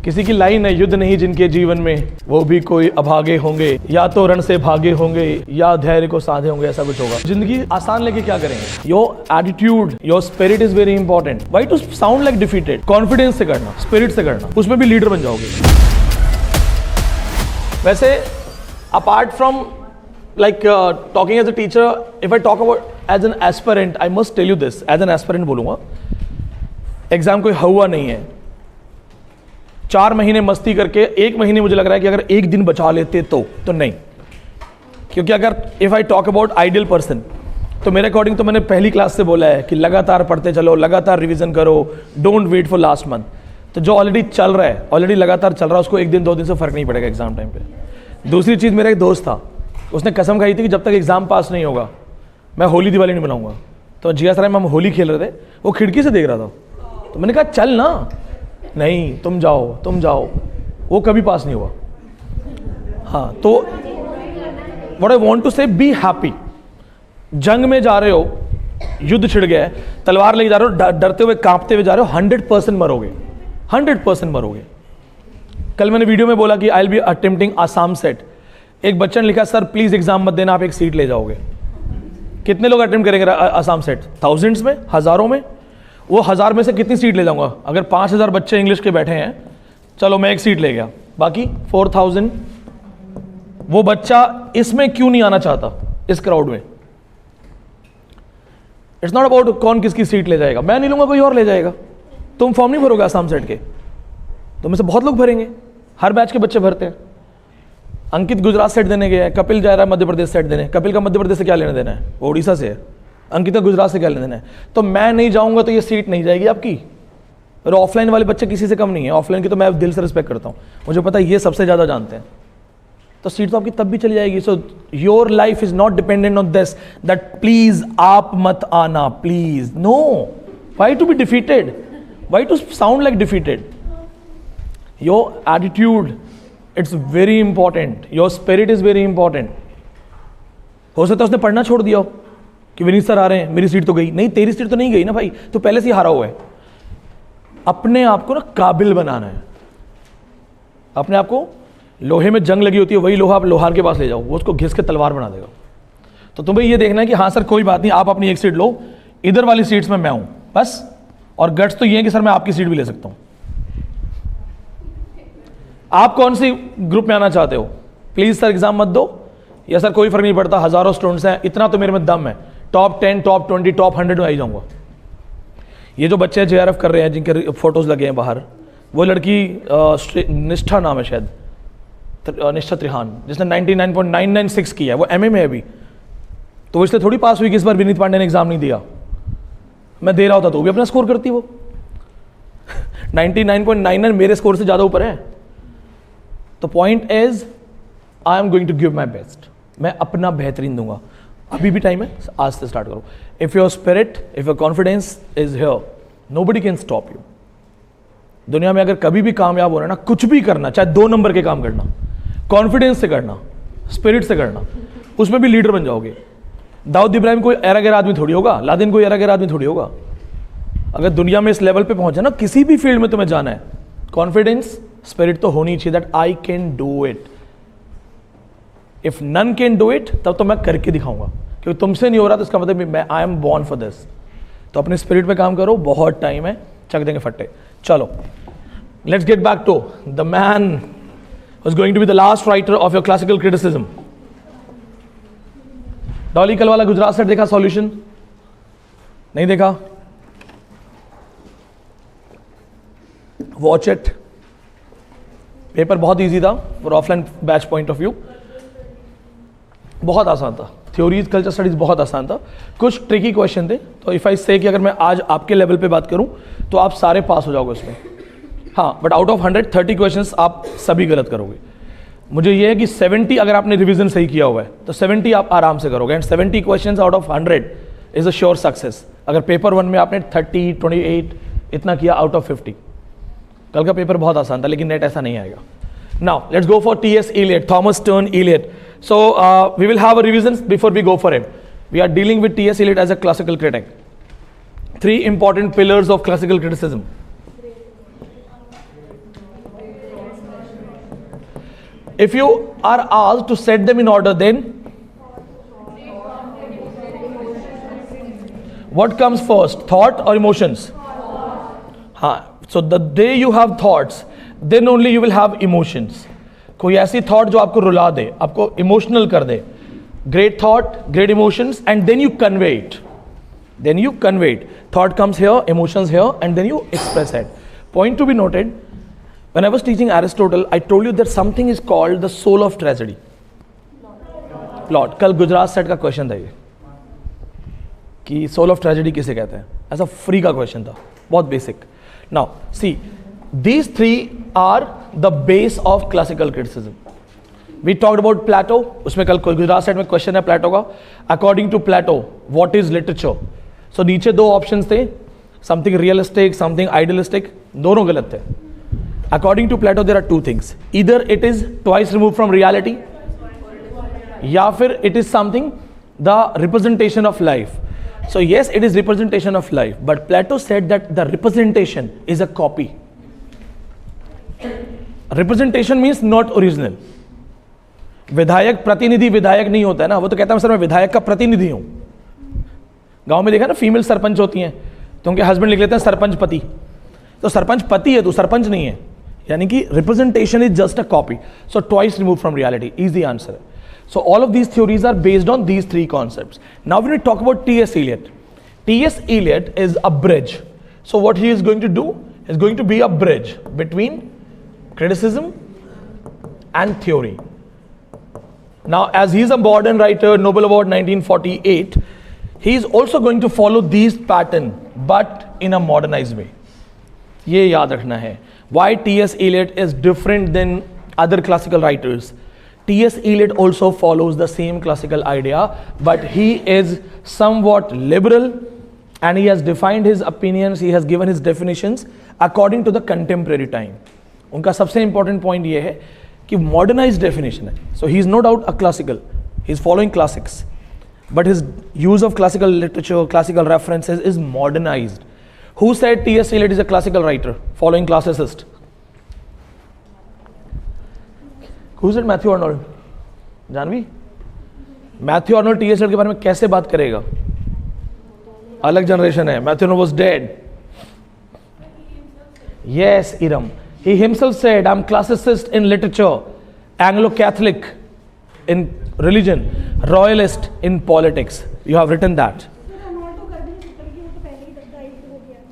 किसी की लाइन है, युद्ध नहीं जिनके जीवन में वो भी कोई अभागे होंगे, या तो रण से भागे होंगे या धैर्य को साधे होंगे, ऐसा कुछ होगा। जिंदगी आसान लेके क्या करेंगे? Your attitude, your spirit is very important. Why to sound like defeated? Confidence से करना, स्पिरिट से करना, उसमें भी लीडर बन जाओगे। वैसे apart from like talking as a teacher, if I talk about as an aspirant, I must tell you this, as an aspirant बोलूँगा, एग्जाम कोई हुआ नहीं है। 4 महीने मस्ती करके 1 महीने मुझे लग रहा है कि अगर एक दिन बचा लेते तो नहीं, क्योंकि अगर if I talk about ideal person, तो मेरे अकॉर्डिंग तो मैंने पहली क्लास से बोला है कि लगातार पढ़ते चलो, लगातार रिवीजन करो, don't wait for last month. तो जो ऑलरेडी चल रहा है, ऑलरेडी लगातार चल रहा है, उसको 1 दिन 2 दिन से फर्क नहीं पड़ेगा एग्जाम टाइम पे। दूसरी चीज़, मेरा एक दोस्त था, उसने कसम खाई थी कि जब तक एग्जाम पास नहीं होगा मैं होली दिवाली नहीं बनाऊंगा। तो जिया सराय में हम होली खेल रहे थे, वो खिड़की से देख रहा था, तो मैंने कहा चल ना, नहीं तुम जाओ, वो कभी पास नहीं हुआ। हाँ, तो व्हाट आई वांट टू से, बी हैप्पी। जंग में जा रहे हो, युद्ध छिड़ गया है, तलवार लेके जा रहे हो, डरते हुए कांपते हुए जा रहे हो, 100% मरोगे, 100% मरोगे। कल मैंने वीडियो में बोला कि I will be attempting Assam set. एक बच्चे ने लिखा, सर प्लीज एग्जाम मत देना, आप एक सीट ले जाओगे। कितने लोग अटेम्प्ट करेंगे आसाम सेट? थाउजेंड्स में, हजारों में। वो 1000 में से कितनी सीट ले जाऊंगा? अगर 5000 बच्चे इंग्लिश के बैठे हैं, चलो मैं एक सीट ले गया, बाकी 4000। वो बच्चा इसमें क्यों नहीं आना चाहता, इस क्राउड में? इट्स नॉट अबाउट कौन किसकी सीट ले जाएगा, मैं नहीं लूंगा, कोई और ले जाएगा। तुम फॉर्म नहीं भरोगे आसाम सेट के, तो में से बहुत लोग भरेंगे, हर बैच के बच्चे भरते हैं। अंकित गुजरात सेट देने गया है, कपिल जा रहा है मध्य प्रदेश सेट देने। कपिल का मध्य प्रदेश से क्या लेना देना है? वो उड़ीसा से है। अंकित का गुजरात से क्या लेना देना है? तो मैं नहीं जाऊंगा तो ये सीट नहीं जाएगी आपकी। और ऑफलाइन वाले बच्चे किसी से कम नहीं है, ऑफलाइन की तो मैं दिल से रिस्पेक्ट करता हूँ, मुझे पता है ये सबसे ज़्यादा जानते हैं। तो सीट तो आपकी तब भी चली जाएगी। So your life is not dependent on this that please आप मत आना, please no. Why to be defeated? Why to sound like defeated? Your attitude, it's very important, your spirit is very important. हो सकता है उसने पढ़ना छोड़ दिया हो कि विनीत सर आ रहे हैं, मेरी सीट तो गई नहीं। तेरी सीट तो नहीं गई ना भाई, तो पहले से ही हारा हुआ है। अपने आप को ना काबिल बनाना है, अपने आप को। लोहे में जंग लगी होती है, वही लोहा आप लोहार के पास ले जाओ, वो उसको घिस के तलवार बना देगा। तो तुम्हें ये देखना है कि हाँ सर कोई बात नहीं, आप अपनी एक सीट लो, इधर वाली सीट्स में मैं हूं बस। और गट्स तो ये है कि सर मैं आपकी सीट भी ले सकता हूं। आप कौन सी ग्रुप में आना चाहते हो? प्लीज सर एग्जाम मत दो, या सर कोई फर्क नहीं पड़ता, हजारों स्टूडेंट्स हैं, इतना तो मेरे में दम है, टॉप 10, टॉप 20, टॉप 100 में आ ही जाऊंगा। ये जो बच्चे JRF कर रहे हैं, जिनके फोटोज लगे हैं बाहर, वो लड़की निष्ठा नाम है शायद, निष्ठा त्रिहान, जिसने 99.996 किया है, वो MA में है अभी। तो वो इसलिए थोड़ी पास हुई कि इस बार विनीत पांडे ने एग्जाम नहीं दिया। मैं दे रहा होता तो वो भी अपना स्कोर करती। वो 99.99 मेरे स्कोर से ज़्यादा ऊपर है। तो point is, I am going to give my best. मैं अपना बेहतरीन दूंगा। अभी भी टाइम है, आज से स्टार्ट करो। If your spirit, if your confidence is here, nobody can stop you. दुनिया में अगर कभी भी कामयाब होना ना, कुछ भी करना, चाहे 2 नंबर के काम करना, कॉन्फिडेंस से करना, स्पिरिट से करना, उसमें भी लीडर बन जाओगे। दाऊद इब्राहिम कोई एरा गैर आदमी थोड़ी होगा, लादेन कोई एरा गैर आदमी थोड़ी होगा। अगर दुनिया में इस लेवल पे पहुंचे ना, किसी भी फील्ड में तुम्हें जाना है, कॉन्फिडेंस, स्पिरिट तो होनी चाहिए that I can do it. If none can do it, तब तो मैं करके दिखाऊंगा, क्योंकि तुमसे नहीं हो रहा तो इसका मतलब मैं I am born for this. तो अपने स्पिरिट पे काम करो, बहुत टाइम है, चक देंगे फट्टे। चलो, let's get back to the man who's going to be the last writer of your classical criticism. Dolly कल वाला गुजरात सेट देखा? सॉल्यूशन नहीं देखा? Watch it. पेपर बहुत इजी था for offline batch point of view, बहुत आसान था। थ्योरीज, कल्चर स्टडीज बहुत आसान था, कुछ ट्रिकी क्वेश्चन थे। तो इफ आई से कि अगर मैं आज आपके लेवल पे बात करूं तो आप सारे पास हो जाओगे उसमें। हाँ, बट आउट ऑफ 100 30 क्वेश्चंस आप सभी गलत करोगे। मुझे ये है कि 70 अगर आपने रिवीजन सही किया हुआ है तो 70 आप आराम से करोगे, and 70 questions out of 100 is a sure success. अगर पेपर 1 में आपने 30, 28 इतना किया आउट ऑफ 50, कल का पेपर बहुत आसान था, लेकिन नेट ऐसा नहीं आएगा। Now let's go for T.S. Eliot, Thomas Stern Eliot. So we will have a revision before we go for it. We are dealing with T.S. Eliot as a classical critic. 3 important pillars of classical criticism. If you are asked to set them in order, then what comes first, thought or emotions? हाँ, so the day you have thoughts, then only you will have emotions. कोई ऐसी thought जो आपको रुला दे, आपको emotional कर दे. Great thought, great emotions, and then you convey it. Then you convey it. Thought comes here, emotions here, and then you express it. Point to be noted. When I was teaching Aristotle, I told you that something is called the soul of tragedy. Plot. कल Gujarat set का question था ये कि soul of tragedy किसे कहते हैं. ऐसा free का क्वेश्चन था, बहुत basic. Now, see, these three are the base of classical criticism. We talked about Plato. उसमें कल गुजरात सेट में क्वेश्चन है प्लेटो का. According to Plato, what is literature? So नीचे दो ऑप्शंस थे, something realistic, something idealistic. दोनों गलत थे. According to Plato, there are two things. Either it is twice removed from reality, या फिर it is something the representation of life. So yes, it is representation of life, but Plato said that the representation is a copy. Representation means not original. विधायक प्रतिनिधि विधायक नहीं होता है ना, वो तो कहता है सर मैं विधायक का प्रतिनिधि हूं. गांव में देखा ना फीमेल सरपंच होती हैं तो उनके हस्बैंड लिख लेते हैं सरपंच पति, तो सरपंच पति है, तो सरपंच नहीं है. यानी कि representation is just a copy. So twice remove from reality is the answer. So all of these theories are based on these three concepts. Now when we talk about T.S. Eliot, T.S. Eliot is a bridge. So what he is going to do is going to be a bridge between criticism and theory. Now as he is a modern writer, Nobel Award 1948, he is also going to follow these pattern but in a modernized way. ये याद रखना है. Why T.S. Eliot is different than other classical writers? T.S. Eliot also follows the same classical idea, but he is somewhat liberal and he has defined his opinions, he has given his definitions according to the contemporary time. उनका सबसे important point ये है कि modernized definition है. So he is no doubt a classical, he is following classics, but his use of classical literature, classical references is modernized. Who said T.S. Eliot is a classical writer, following classicist? Who said Matthew Arnold? Janvi? Matthew Arnold T.S. Eliot के बारे में कैसे बात करेगा? अलग generation है. Matthew Arnold was dead. Yes, Iram. He himself said, I'm classicist in literature, Anglo-Catholic in religion, royalist in politics. You have written that.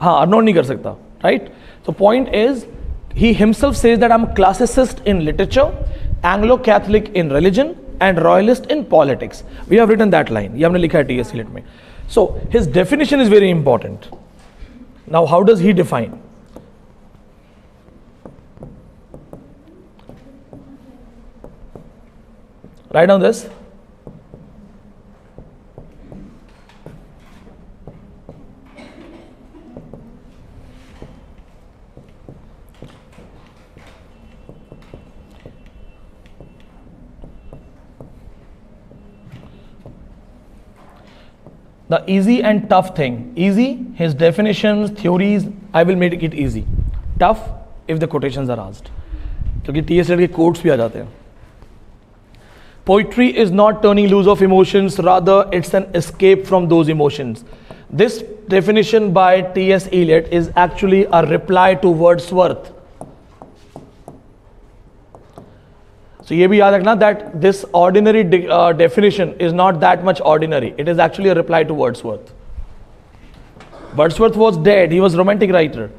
हाँ, Arnold नहीं कर सकता, right? So point is, he himself says that I'm classicist in literature, Anglo-Catholic in religion, and royalist in politics. We have written that line. ये हमने लिखा है T.S. Eliot में. So his definition is very important. Now how does he define? Write down this. The easy and tough thing. Easy, his definitions, theories, I will make it easy. Tough, if the quotations are asked. क्योंकि T.S. Eliot के quotes भी आ जाते हैं. Poetry is not turning loose of emotions, rather it's an escape from those emotions. This definition by T.S. Eliot is actually a reply to Wordsworth. So ये भी याद रखना that this ordinary definition is not that much ordinary. It is actually a reply to Wordsworth. Wordsworth was dead. He was a romantic writer.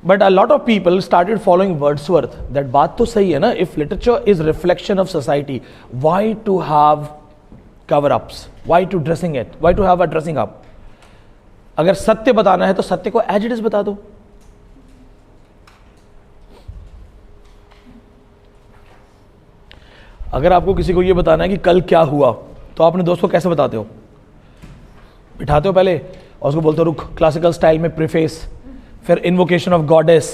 But a lot of people started following Wordsworth. That बात तो सही है ना. If literature is reflection of society, why to have cover-ups? Why to dressing it? Why to have a dressing up? अगर सत्य बताना है तो सत्य को as it is बता दो. अगर आपको किसी को ये बताना है कि कल क्या हुआ, तो आप अपने दोस्त को कैसे बताते हो? बिठाते हो पहले और उसको बोलते हो रुक, क्लासिकल स्टाइल में प्रीफेस, फिर इन्वोकेशन ऑफ गॉडेस,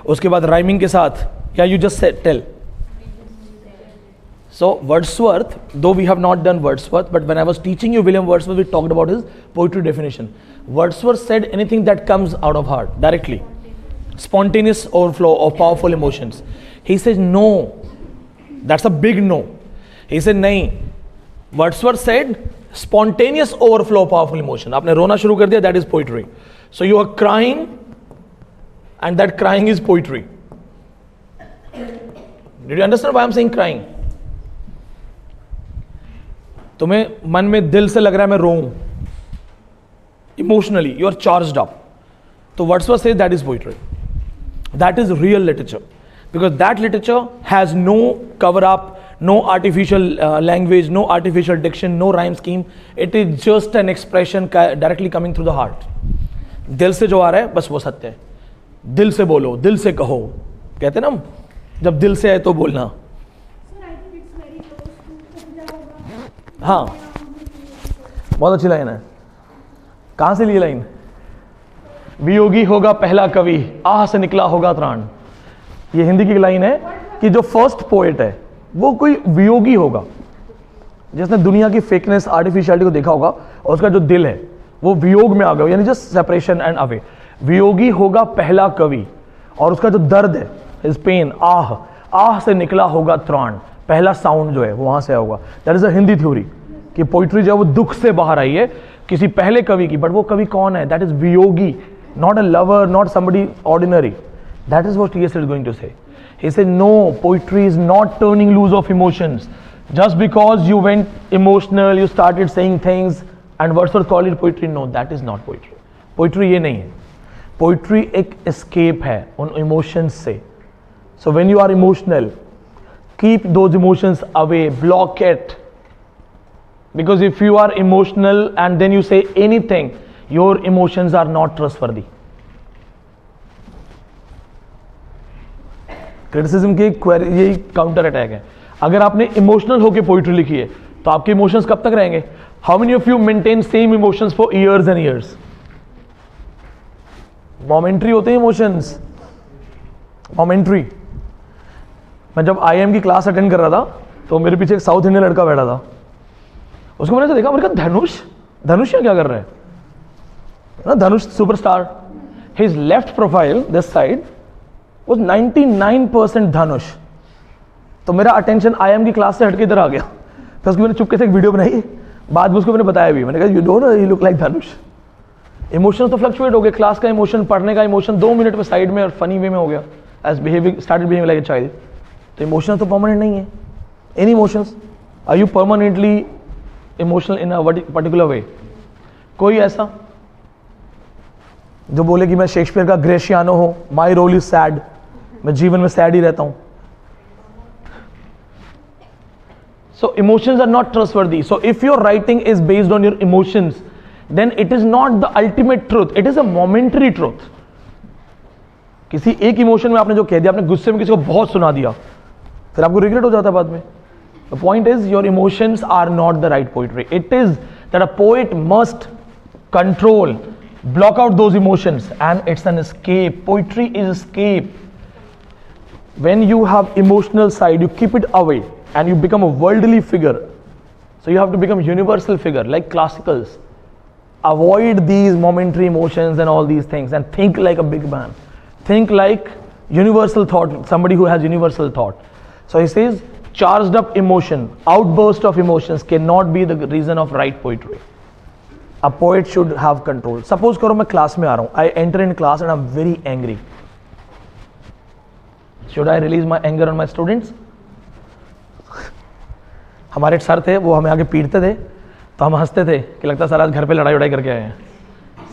उसके बाद राइमिंग के साथ, या you just tell. So Wordsworth, though we have not done Wordsworth, but when I was teaching you William Wordsworth, we talked about his poetry definition. Wordsworth said anything that comes out of heart directly, spontaneous overflow of powerful emotions. He says no, That's a big no. He said नहीं. Wordsworth said spontaneous overflow of powerful emotion. आपने रोना शुरू कर दिया, that is poetry. So you are crying and that crying is poetry. Did you understand why I'm saying crying? तुम्हें मन में दिल से लग रहा है मैं रोऊं, emotionally you are charged up. तो Wordsworth says that is poetry. That is real literature, because that literature has no cover up, no artificial language, no artificial diction, no rhyme scheme. It is just an expression directly coming through the heart. दिल से जो आ रहा है बस वो सत्य है. दिल से बोलो, दिल से कहो, कहते ना हम, जब दिल से है तो बोलना. हाँ, बहुत अच्छी लाइन है. कहाँ से ली लाइन? वियोगी होगा पहला कवि, आह से निकला होगा त्राण. ये हिंदी की लाइन है कि जो फर्स्ट पोएट है वो कोई वियोगी होगा, जिसने दुनिया की फेकनेस, आर्टिफिशियलिटी को देखा होगा, और उसका जो दिल है वो वियोग में आ गया, यानी just separation and away. Viyogi होगा पहला कवि, और उसका जो दर्द है, हिज पेन, आह, आह से निकला होगा त्राण. पहला साउंड जो है वो वहां से आया होगा. That is a Hindi theory कि पोइट्री जो है वो दुख से बाहर आई है किसी पहले कवि की. बट वो कवि कौन है? That is Viyogi, not a lover, not somebody ordinary. That is what T.S. is going to say. He said, no, poetry is not turning loose of emotions. Just because you went emotional, you started saying things, and Wordsworth called it poetry. No, that is not poetry. Poetry ये नहीं है. Poetry एक escape है उन emotions से. So when you are emotional, keep those emotions away, block it. Because if you are emotional and then you say anything, your emotions are not trustworthy. Criticism की यही counter attack है. अगर आपने emotional होकर poetry लिखी है तो आपके इमोशंस कब तक रहेंगे? How many of you maintain same emotions for years and years? Momentary होते हैं इमोशंस, मोमेंट्री. मैं जब IIM की क्लास अटेंड कर रहा था तो मेरे पीछे एक साउथ इंडियन लड़का बैठा था. उसको मैंने देखा, मैंने कहा धनुष क्या कर रहा है? Dhanush superstar. His left profile, this side, was 99% Dhanush. तो मेरा अटेंशन IIM की क्लास से हटके इधर आ गया. फिर उसको मैंने चुपके से एक वीडियो बनाई, बाद में उसको मैंने बताया भी. मैंने कहा you don't know he look like Dhanush. Emotion तो फ्लक्चुएट हो गए. क्लास का इमोशन, पढ़ने का इमोशन 2 मिनट में साइड में और फनी वे में हो गया. As started behaving like a child. तो इमोशन तो परमानेंट नहीं है. Any emotions, are you permanently emotional in a particular way? कोई ऐसा जो बोले कि मैं शेक्सपियर का ग्रेशियानो हूं, माई रोल इज सैड, मैं जीवन में सैड ही रहता हूं. So emotions are not trustworthy. So if your writing is based on your emotions, then it is not the ultimate truth, it is a momentary truth. किसी एक emotion में आपने जो कह दिया, आपने गुस्से में किसी को बहुत सुना दिया, फिर आपको रिग्रेट हो जाता है बाद में. The point is your emotions are not the right poetry. It is that a poet must control, block out those emotions, and it's an escape. Poetry is escape. When you have emotional side, you keep it away and you become a worldly figure. So you have to become universal figure like classicals. Avoid these momentary emotions and all these things and think like a big man. Think like universal thought, somebody who has universal thought. So he says charged up emotion, outburst of emotions cannot be the reason of right poetry. A poet should have control. Suppose करो मैं class में आ रहा हूँ, I enter in class and I'm very angry. Should I release my anger on my students? हमारे sir थे, वो हमें आगे पीटते थे तो हम हंसते थे कि लगता सर आज घर पे लड़ाई उड़ाई करके आए हैं,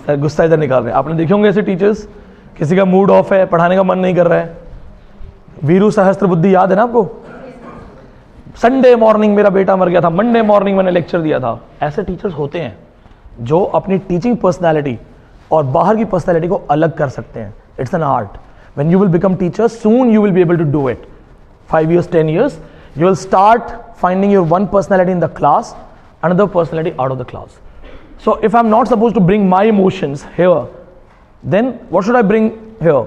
सर गुस्सा इधर निकाल रहे हैं. आपने देखे होंगे ऐसे टीचर्स, किसी का मूड ऑफ है, पढ़ाने का मन नहीं कर रहा है. वीरू सहस्त्र बुद्धि याद है ना आपको? संडे मॉर्निंग मेरा बेटा मर गया था, मंडे मॉर्निंग मैंने लेक्चर दिया था. ऐसे टीचर्स होते हैं जो अपनी टीचिंग पर्सनैलिटी और बाहर की पर्सनैलिटी को अलग कर सकते हैं. It's an art. When you will become teacher, soon you will be able to do it. 5 years, 10 years, you will start finding your one personality in the class, another personality out of the class. So if I'm not supposed to bring my emotions here, then what should I bring here?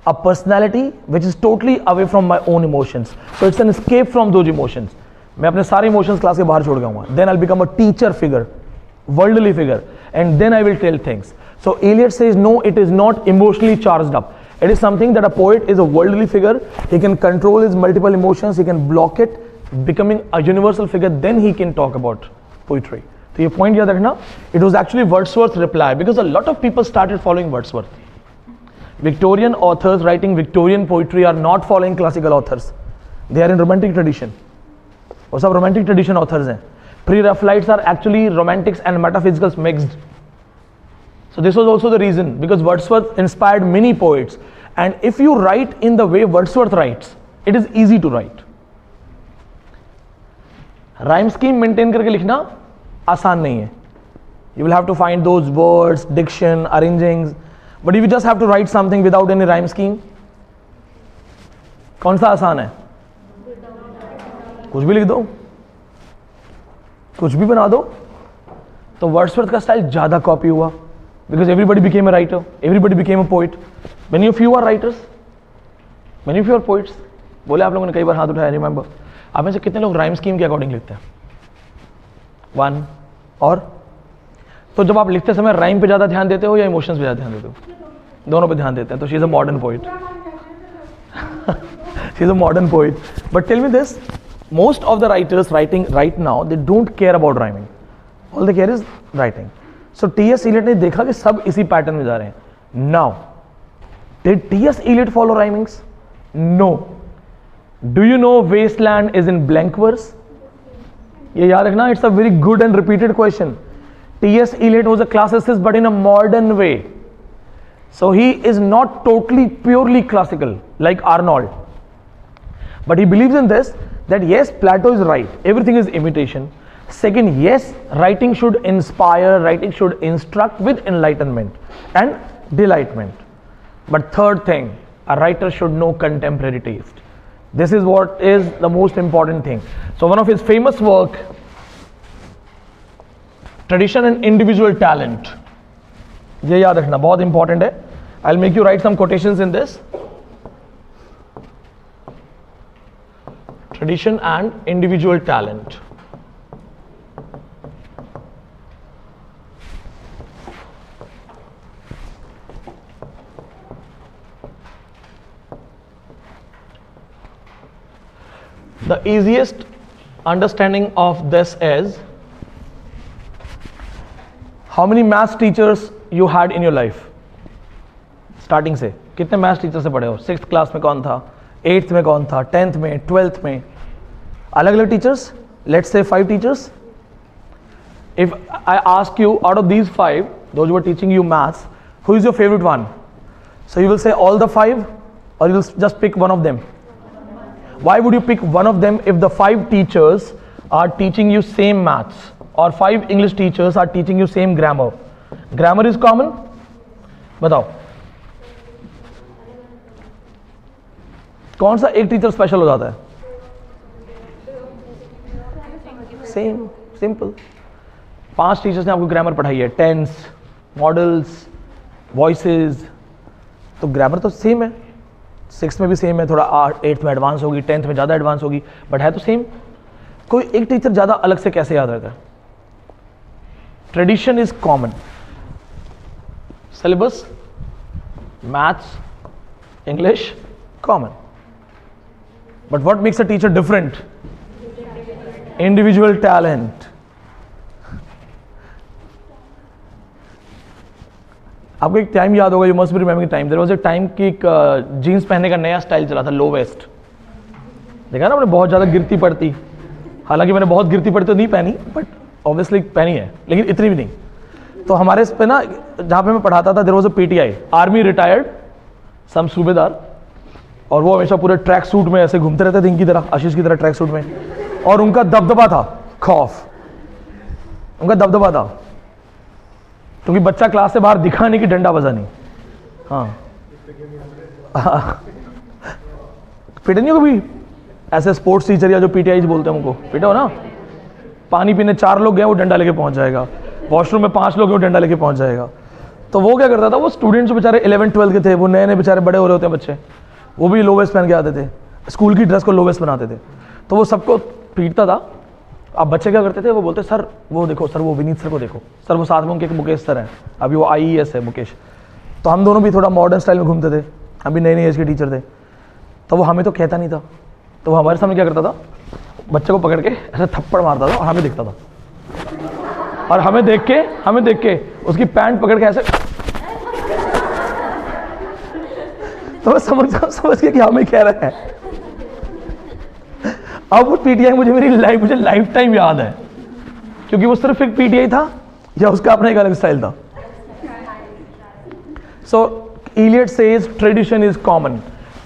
A personality which is totally away from my own emotions. So it's an escape from those emotions. मैं अपने सारे emotions class के बाहर छोड़ गया हूँ. Then I'll become a teacher figure, worldly figure, and then I will tell things. So Eliot says no, it is not emotionally charged up. It is something that a poet is a worldly figure. He can control his multiple emotions. He can block it, becoming a universal figure. Then he can talk about poetry. तो ये point याद रखना. It was actually Wordsworth's reply because a lot of people started following Wordsworth. Victorian authors writing Victorian poetry are not following classical authors. They are in romantic tradition. वो सब romantic tradition authors हैं. Pre-Raphaelites are actually romantics and metaphysicals mixed. So this was also the reason, because Wordsworth inspired many poets, and if you write in the way Wordsworth writes, it is easy to write. Rhyme scheme maintain करके लिखना आसान नहीं है. You will have to find those words, diction, arrangings, but if you just have to write something without any rhyme scheme, कौन सा आसान है? कुछ भी लिख दो, कुछ भी बना दो. तो वर्ड्सवर्थ का स्टाइल ज्यादा कॉपी हुआ. Because everybody became a writer, everybody became a poet. Many of you are writers, many of you are poets. बोले आप लोगों ने कई बार हाथ उठाया, रिमेंबर. आप में से कितने लोग राइम स्कीम के अकॉर्डिंग लिखते हैं? वन. और तो जब आप लिखते समय राइम पे ज़्यादा ध्यान देते हो या इमोशंस पे ज़्यादा ध्यान देते हो? दोनों पे ध्यान देते हैं. तो she is a modern poet. She is a modern poet. But tell me this, most of the writers writing right now, they don't care about rhyming. All they care is writing. So T.S. Eliot ने देखा कि सब इसी pattern में जा रहे हैं. Now, did T.S. Eliot follow rhymings? No. Do you know wasteland is in blank verse? ये याद रखना. It's a very good and repeated question. T.S. Eliot was a classicist, but in a modern way. So he is not totally purely classical like Arnold. But he believes in this, that yes, Plato is right. Everything is imitation. Second, yes, writing should inspire, writing should instruct with enlightenment and delightment. But third thing, a writer should know contemporary taste. This is what is the most important thing. So one of his famous work, Tradition and Individual Talent. ये याद रखना, बहुत important है. I'll make you write some quotations in this. Tradition and Individual Talent. The easiest understanding of this is, how many maths teachers you had in your life? Starting से कितने maths teacher से पढ़े हो? 6th class में कौन था, 8th में कौन था, 10th में, 12th में, अलग अलग teachers. Let's say 5 teachers. If I ask you, out of these 5, those who were teaching you maths, who is your favorite one? So you will say all the 5, or you will just pick one of them. Why would you pick one of them if the 5 teachers are teaching you same maths, or 5 English teachers are teaching you same grammar? Grammar is common. बताओ कौन सा एक teacher special हो जाता है? Same, simple. 5 teachers ने आपको grammar पढ़ाई है, टेंस, मॉडल्स, वॉइसेस, तो ग्रामर तो सेम है. 6th में भी सेम है, थोड़ा 8th में एडवांस होगी, 10th में ज़्यादा एडवांस होगी, बट है तो सेम. कोई एक टीचर ज़्यादा अलग से कैसे याद रहता है? Tradition is common. Syllabus, maths, English, common. But what makes a teacher different? Individual talent. आपको एक टाइम याद होगा, you must be remembering time. There was a time कि एक जीन्स पहनने का नया स्टाइल चला था, लो वेस्ट. देखा ना, मैंने बहुत ज़्यादा गिरती पड़ती. हालांकि मैंने बहुत गिरती पड़ती तो नहीं पहनी, बट ऑब्वियसली पहनी है, लेकिन इतनी भी नहीं. तो हमारे इस पे ना, जहाँ पे मैं पढ़ाता था, there was a PTI, army retired some subedar, और वो हमेशा पूरे ट्रैक सूट में ऐसे घूमते रहते थे, इनकी तरह, आशीष की तरह ट्रैक सूट में. और उनका दबदबा था, खौफ, उनका दबदबा था, क्योंकि बच्चा क्लास से बाहर दिखा नहीं कि डंडा बजा नहीं. हाँ, पिटे नहीं हो कभी ऐसे स्पोर्ट्स टीचर या जो पीटीआई बोलते हैं उनको? पिटे हो ना? पानी पीने 4 लोग गए, वो डंडा लेके पहुंच जाएगा. वॉशरूम में 5 लोग गए, वो डंडा लेके पहुंच जाएगा. तो वो क्या करता था, वो स्टूडेंट्स बेचारे 11th 12th के थे, वो नए नए बेचारे बड़े हो रहे होते हैं बच्चे, वो भी लो वेस्ट पहन के आते थे, स्कूल की ड्रेस को लो वेस्ट बनाते थे, तो वो सबको पीटता था. अब बच्चे क्या करते थे, वो बोलते सर वो देखो, सर वो विनीत सर को देखो, सर वो साथ में उनके मुकेश सर हैं, अभी वो IES है मुकेश. तो हम दोनों भी थोड़ा मॉडर्न स्टाइल में घूमते थे, हम भी नए नए एज के टीचर थे, तो वो हमें तो कहता नहीं था, तो वो हमारे सामने क्या करता था, बच्चे को पकड़ के ऐसे थप्पड़ मारता था और हमें दिखता था, और हमें देख के उसकी पैंट पकड़ के ऐसे, तो मैं समझ के कि हमें कह रहा है। अब वो पीटीआई मुझे लाइफ टाइम याद है, क्योंकि वो सिर्फ एक पीटीआई था या उसका अपना एक अलग स्टाइल था। So Eliot says tradition is common,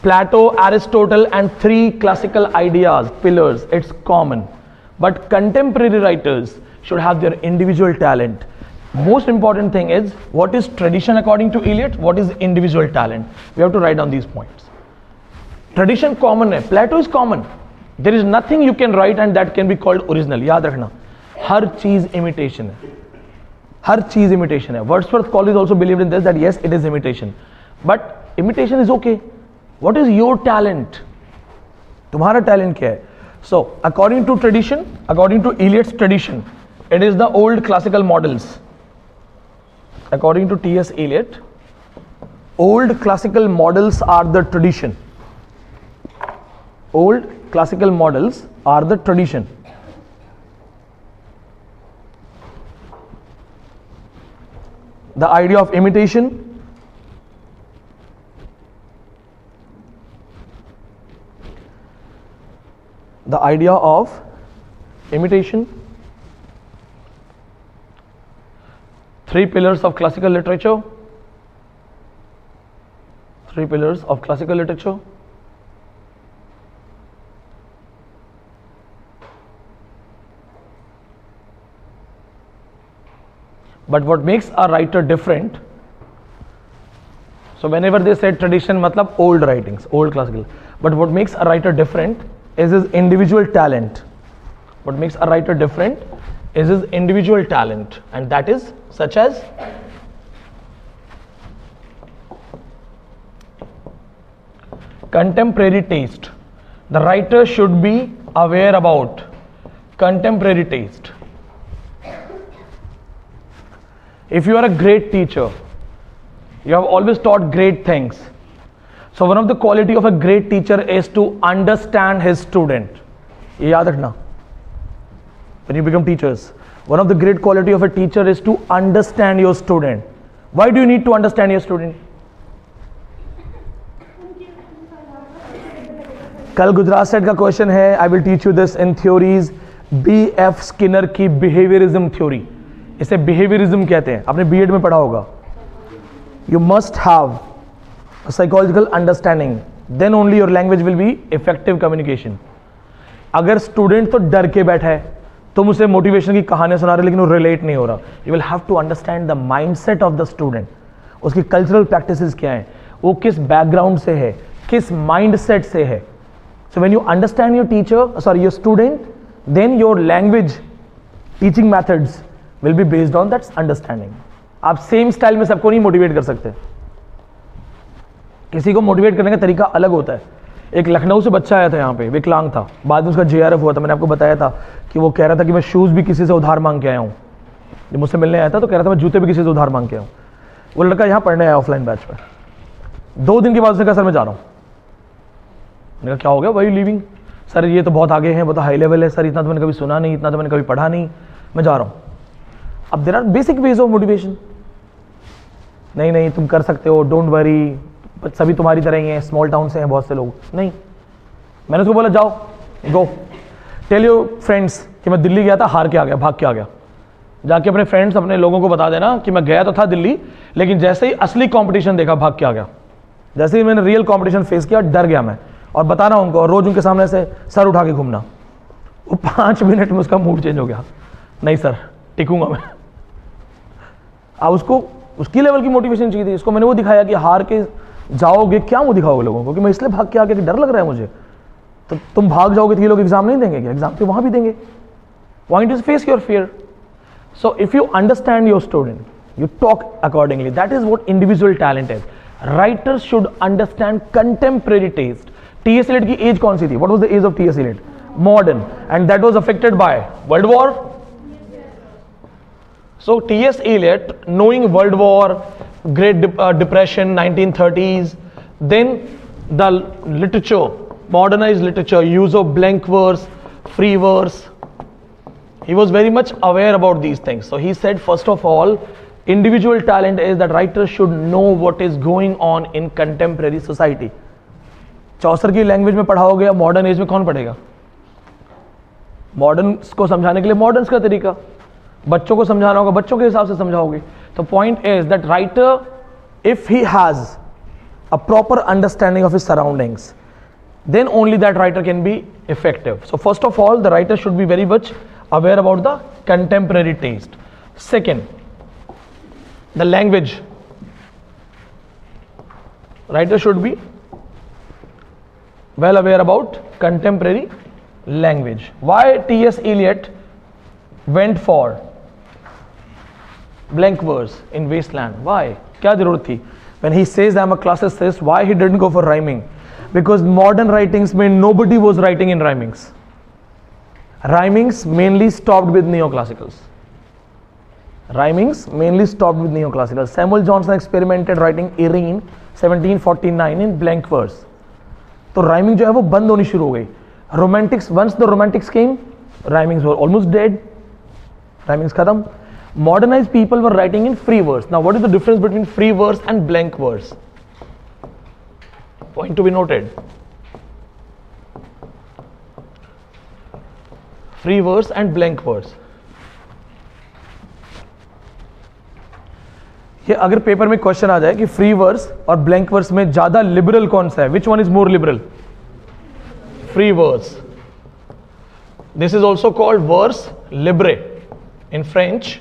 Plato, Aristotle and 3 classical ideas, pillars, it's common. But contemporary writers should have their individual talent. Most important thing is, what is tradition according to Eliot? What is individual talent? We have to write down these points. Tradition common है, Plato is common. There is nothing you can write and that can be called original. याद रखना, हर चीज imitation है, हर चीज imitation है. Wordsworth College also believed in this, that yes, it is imitation. But imitation is okay. What is your talent? तुम्हारा talent क्या है? So, according to tradition, according to Eliot's tradition, it is the old classical models. According to T.S. Eliot, old classical models are the tradition. Old classical models are the tradition. The idea of imitation, the idea of imitation, 3 pillars of classical literature, 3 pillars of classical literature. But what makes a writer different, so whenever they say tradition matlab old writings, old classical, but what makes a writer different is his individual talent. What makes a writer different is his individual talent, and that is such as contemporary taste. The writer should be aware about contemporary taste. If you are a great teacher, you have always taught great things. So one of the quality of a great teacher is to understand his student. ये याद रखना. When you become teachers, one of the great quality of a teacher is to understand your student. Why do you need to understand your student? कल Gujarat set का question है. I will teach you this in theories. B.F. Skinner की behaviorism theory. इसे behaviorism कहते हैं. आपने B.Ed में पढ़ा होगा. You must have a psychological understanding, then only your language will be effective communication. अगर स्टूडेंट तो डर के बैठा है, तुम उसे मोटिवेशन की कहानियां सुना रहे लेकिन वो रिलेट नहीं हो रहा, you will have to understand the mindset of the student. उसकी कल्चरल प्रैक्टिसेस क्या है, वो किस बैकग्राउंड से है, किस माइंडसेट से है. So when you understand your teacher, sorry your student, then your language teaching methods will be based on that understanding. आप सेम स्टाइल में सबको नहीं मोटिवेट कर सकते. किसी को मोटिवेट करने का तरीका अलग होता है. एक लखनऊ से बच्चा आया था यहाँ पे, विकलांग था, बाद में उसका JRF हुआ था. मैंने आपको बताया था कि वो कह रहा था कि मैं शूज़ भी किसी से उधार मांग के आया हूँ. जब मुझसे मिलने आया था तो कह रहा था मैं जूते भी किसी से उधार मांग के आया हूँ. वो लड़का यहाँ पढ़ने आया ऑफलाइन बैच पर. 2 दिन के बाद उसने कहा सर मैं जा रहा हूँ. मैंने कहा क्या हो गया, वाई यू लीविंग? सर ये तो बहुत आगे हैं, बहुत हाई लेवल है सर, इतना तो मैंने कभी सुना नहीं, इतना तो मैंने कभी पढ़ा नहीं, मैं जा रहा हूँ. अब there are basic ways of motivation. नहीं तुम कर सकते हो, डोंट वरी, सभी तुम्हारी तरह ही हैं, स्मॉल टाउन से हैं बहुत से लोग. नहीं, मैंने उसको बोला जाओ, गो टेल योर फ्रेंड्स कि मैं दिल्ली गया था, हार के आ गया, भाग के आ गया. जाके अपने फ्रेंड्स, अपने लोगों को बता देना कि मैं गया तो था दिल्ली, लेकिन जैसे ही असली कंपटीशन देखा भाग के आ गया. जैसे ही मैंने रियल कंपटीशन फेस किया डर गया मैं. और बताना उनको, और रोज उनके सामने से सर उठा के घूमना. वो 5 मिनट में उसका मूड चेंज हो गया. नहीं सर टिकूंगा मैं. अब उसको उसकी लेवल की मोटिवेशन चाहिए थी. उसको मैंने वो दिखाया कि हार के जाओगे, क्या मुँह दिखाओगे लोगों को कि मैं इसलिए भाग के आ गया कि डर लग रहा है मुझे. तो तुम भाग जाओगे तो ये लोग एग्जाम नहीं देंगे क्या? एग्जाम तो वहाँ भी देंगे. Point is face your fear. So if you understand your student, you talk accordingly. That is what individual talent is. Writers should understand contemporary taste. T.S. Eliot की एज कौन सी थी? What was the age of T.S. Eliot? Modern, and that was affected by World War. So T.S. Eliot, knowing World War, Great Depression, 1930s, Then the literature, modernized literature, use of blank verse, free verse, he was very much aware about these things. So he said, first of all, individual talent is that writers should know what is going on in contemporary society. चौसर की language में पढ़ाओगे, modern age में कौन पढ़ेगा? मॉडर्न्स को समझाने के लिए मॉडर्न्स का तरीका, बच्चों को समझाना होगा बच्चों के हिसाब से समझाओगे. तो point is that writer, if he has a proper understanding of his surroundings, then only that writer can be effective. So first of all, the writer should be very much aware about the contemporary taste. Second, the language. Writer should be well aware about contemporary language. Why T.S. Eliot went for blank verse in Wasteland? Why? क्या जरूरत थी? When he says I'm a classicist, why he didn't go for rhyming? Because modern writings mean nobody was writing in rhymings. Rhymings mainly stopped with neoclassicals. Rhymings mainly stopped with neoclassicals. Samuel Johnson experimented writing Irene 1749 in blank verse. तो rhyming जो है वो बंद होनी शुरू हो गई. Romantics, once the romantics came, rhymings were almost dead. Rhymings खत्म. Modernized people were writing in free verse. Now what is the difference between free verse and blank verse? Point to be noted. Free verse and blank verse. ये अगर paper में question आ जाए कि free verse और blank verse में ज्यादा liberal कौन सा है, which one is more liberal? Free verse. This is also called vers libre in French,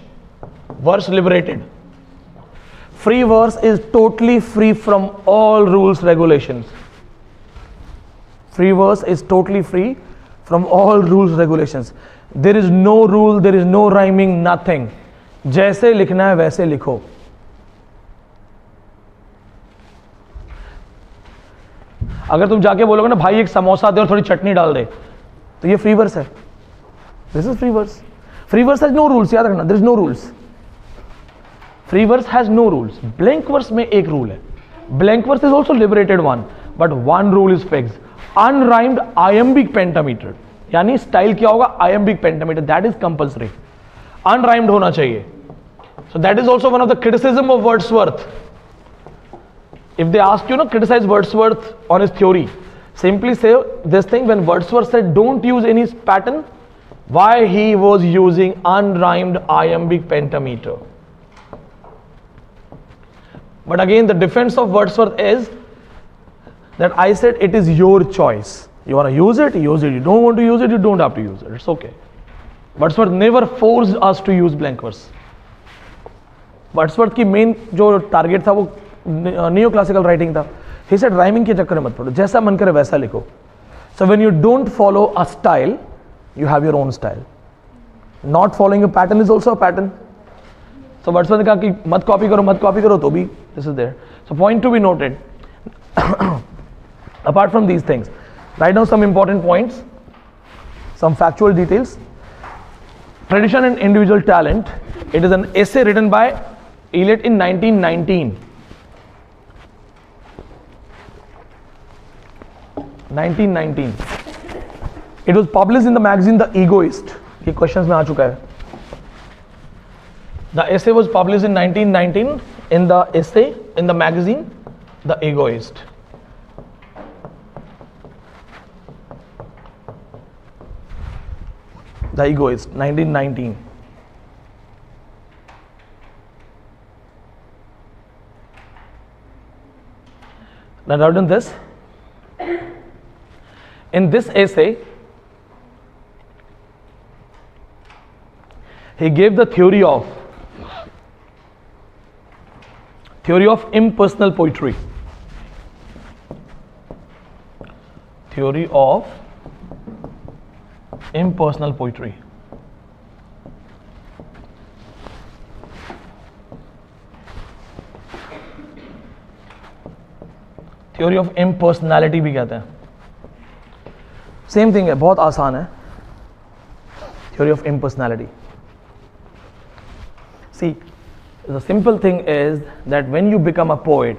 verse liberated. Free verse is totally free from all rules, regulations. Free verse is totally free from all rules, regulations. There is no rule, there is no rhyming, nothing. जैसे लिखना है वैसे लिखो. अगर तुम जाके बोलोगे ना भाई एक समोसा दे और थोड़ी चटनी डाल दे, तो ये फ्री वर्स है. This is free verse. Free verse has no rules, याद रखना, there is no rules. Free verse has no rules. Blank verse में एक rule है. Blank verse is also liberated one, but one rule is fixed. Unrhymed iambic pentameter. यानी style क्या होगा? iambic pentameter. That is compulsory. Unrhymed होना चाहिए. So that is also one of the criticism of Wordsworth. If they ask you, criticize Wordsworth on his theory, simply say this thing: when Wordsworth said don't use any pattern, why he was using unrhymed iambic pentameter. But again, the defense of Wordsworth is that I said it is your choice. You want to use it, use it. You don't want to use it, you don't have to use it. It's okay. Wordsworth never forced us to use blank verse. Wordsworth की main जो target था वो neoclassical writing था. He said rhyming के चक्कर में मत पड़ो, जैसा मन करे वैसा लिखो. So when you don't follow a style, you have your own style. Not following a pattern is also a pattern. So Wordsworth ने कहा कि मत copy करो तो भी this is there. So point to be noted. Apart from these things, write down some important points, some factual details. Tradition and individual talent. It is an essay written by Eliot in 1919. 1919. It was published in the magazine The Egoist. ये questions में आ चुका है. The essay was published in 1919 in the magazine The Egoist. The Egoist, 1919. Now write down this. In this essay, he gave the theory of impersonal poetry. Theory of impersonal poetry. Theory of impersonality भी कहते हैं. Same thing है, बहुत आसान है. Theory of impersonality. See, the simple thing is that when you become a poet,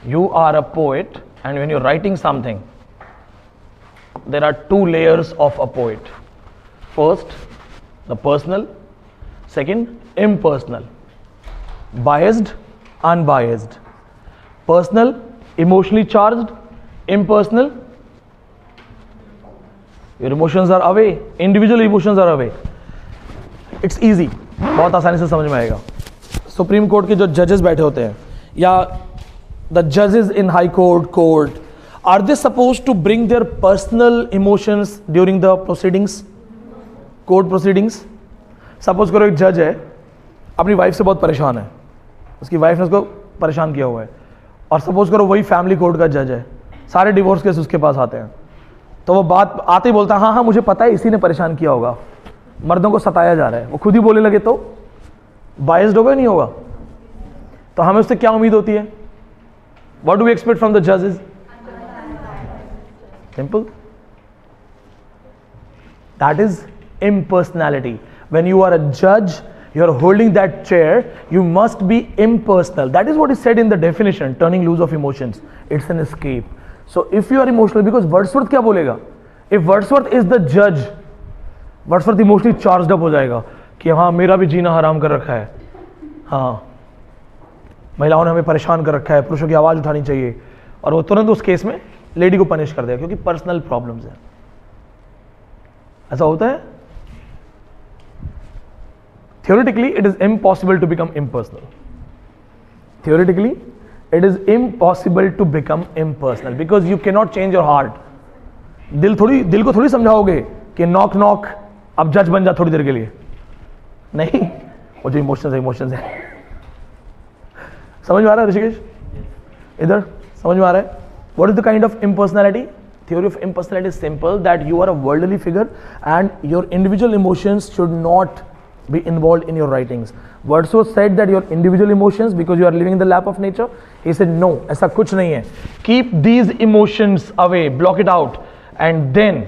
You are a poet, and when you're writing something, there are two layers of a poet. First, the personal. Second, impersonal. Biased, unbiased. Personal, emotionally charged. Impersonal, your emotions are away. Individual emotions are away. It's easy. बहुत आसानी से समझ में आएगा. Supreme court के जो जजेस बैठे होते हैं या द जजेस in high court are they suppose to bring their personal emotions during the proceedings, court proceedings? Suppose करो एक जज है, अपनी वाइफ से बहुत परेशान है, उसकी वाइफ ने उसको परेशान किया हुआ है, और सपोज करो वही फैमिली कोर्ट का जज है, सारे डिवोर्स केस उसके पास आते हैं, तो वो बात आते ही बोलता है हाँ हाँ मुझे पता है इसी ने परेशान किया होगा, मर्दों को सताया जा रहा है, वो खुद ही बोलने लगे तो बायस्ड होगा नहीं होगा? तो हमें उससे क्या उम्मीद होती है? What do we expect from the जजेस? Simple, that is impersonality. When you are a judge, you are holding that chair, you must be impersonal. That is what is said in the definition, turning loose of emotions. It's an escape. So if you are emotional, because Wordsworth क्या बोलेगा? If Wordsworth is the judge, Wordsworth emotionally charged up हो जाएगा कि हाँ मेरा भी जीना हराम कर रखा है, हाँ महिलाओं ने हमें परेशान कर रखा है, पुरुषों की आवाज़ उठानी चाहिए, और वो तुरंत उस केस में लेडी को पनिश कर देगा क्योंकि पर्सनल प्रॉब्लम्स हैं. ऐसा होता है. Theoretically, it is impossible to become impersonal. Theoretically, it is impossible to become impersonal because you cannot change your heart. दिल को थोड़ी समझाओगे कि नॉक नॉक अब जज बन जा थोड़ी देर के लिए. नहीं, वो जो इमोशंस है. समझ में आ रहा है ऋषिकेश? इधर समझ में आ रहा है? What is the kind of impersonality? Theory of impersonality is simple, that you are a worldly figure and your individual emotions should not be involved in your writings. Wordsworth said that your individual emotions, because you are living in the lap of nature, he said no, ऐसा कुछ नहीं है. Keep these emotions away, block it out, and then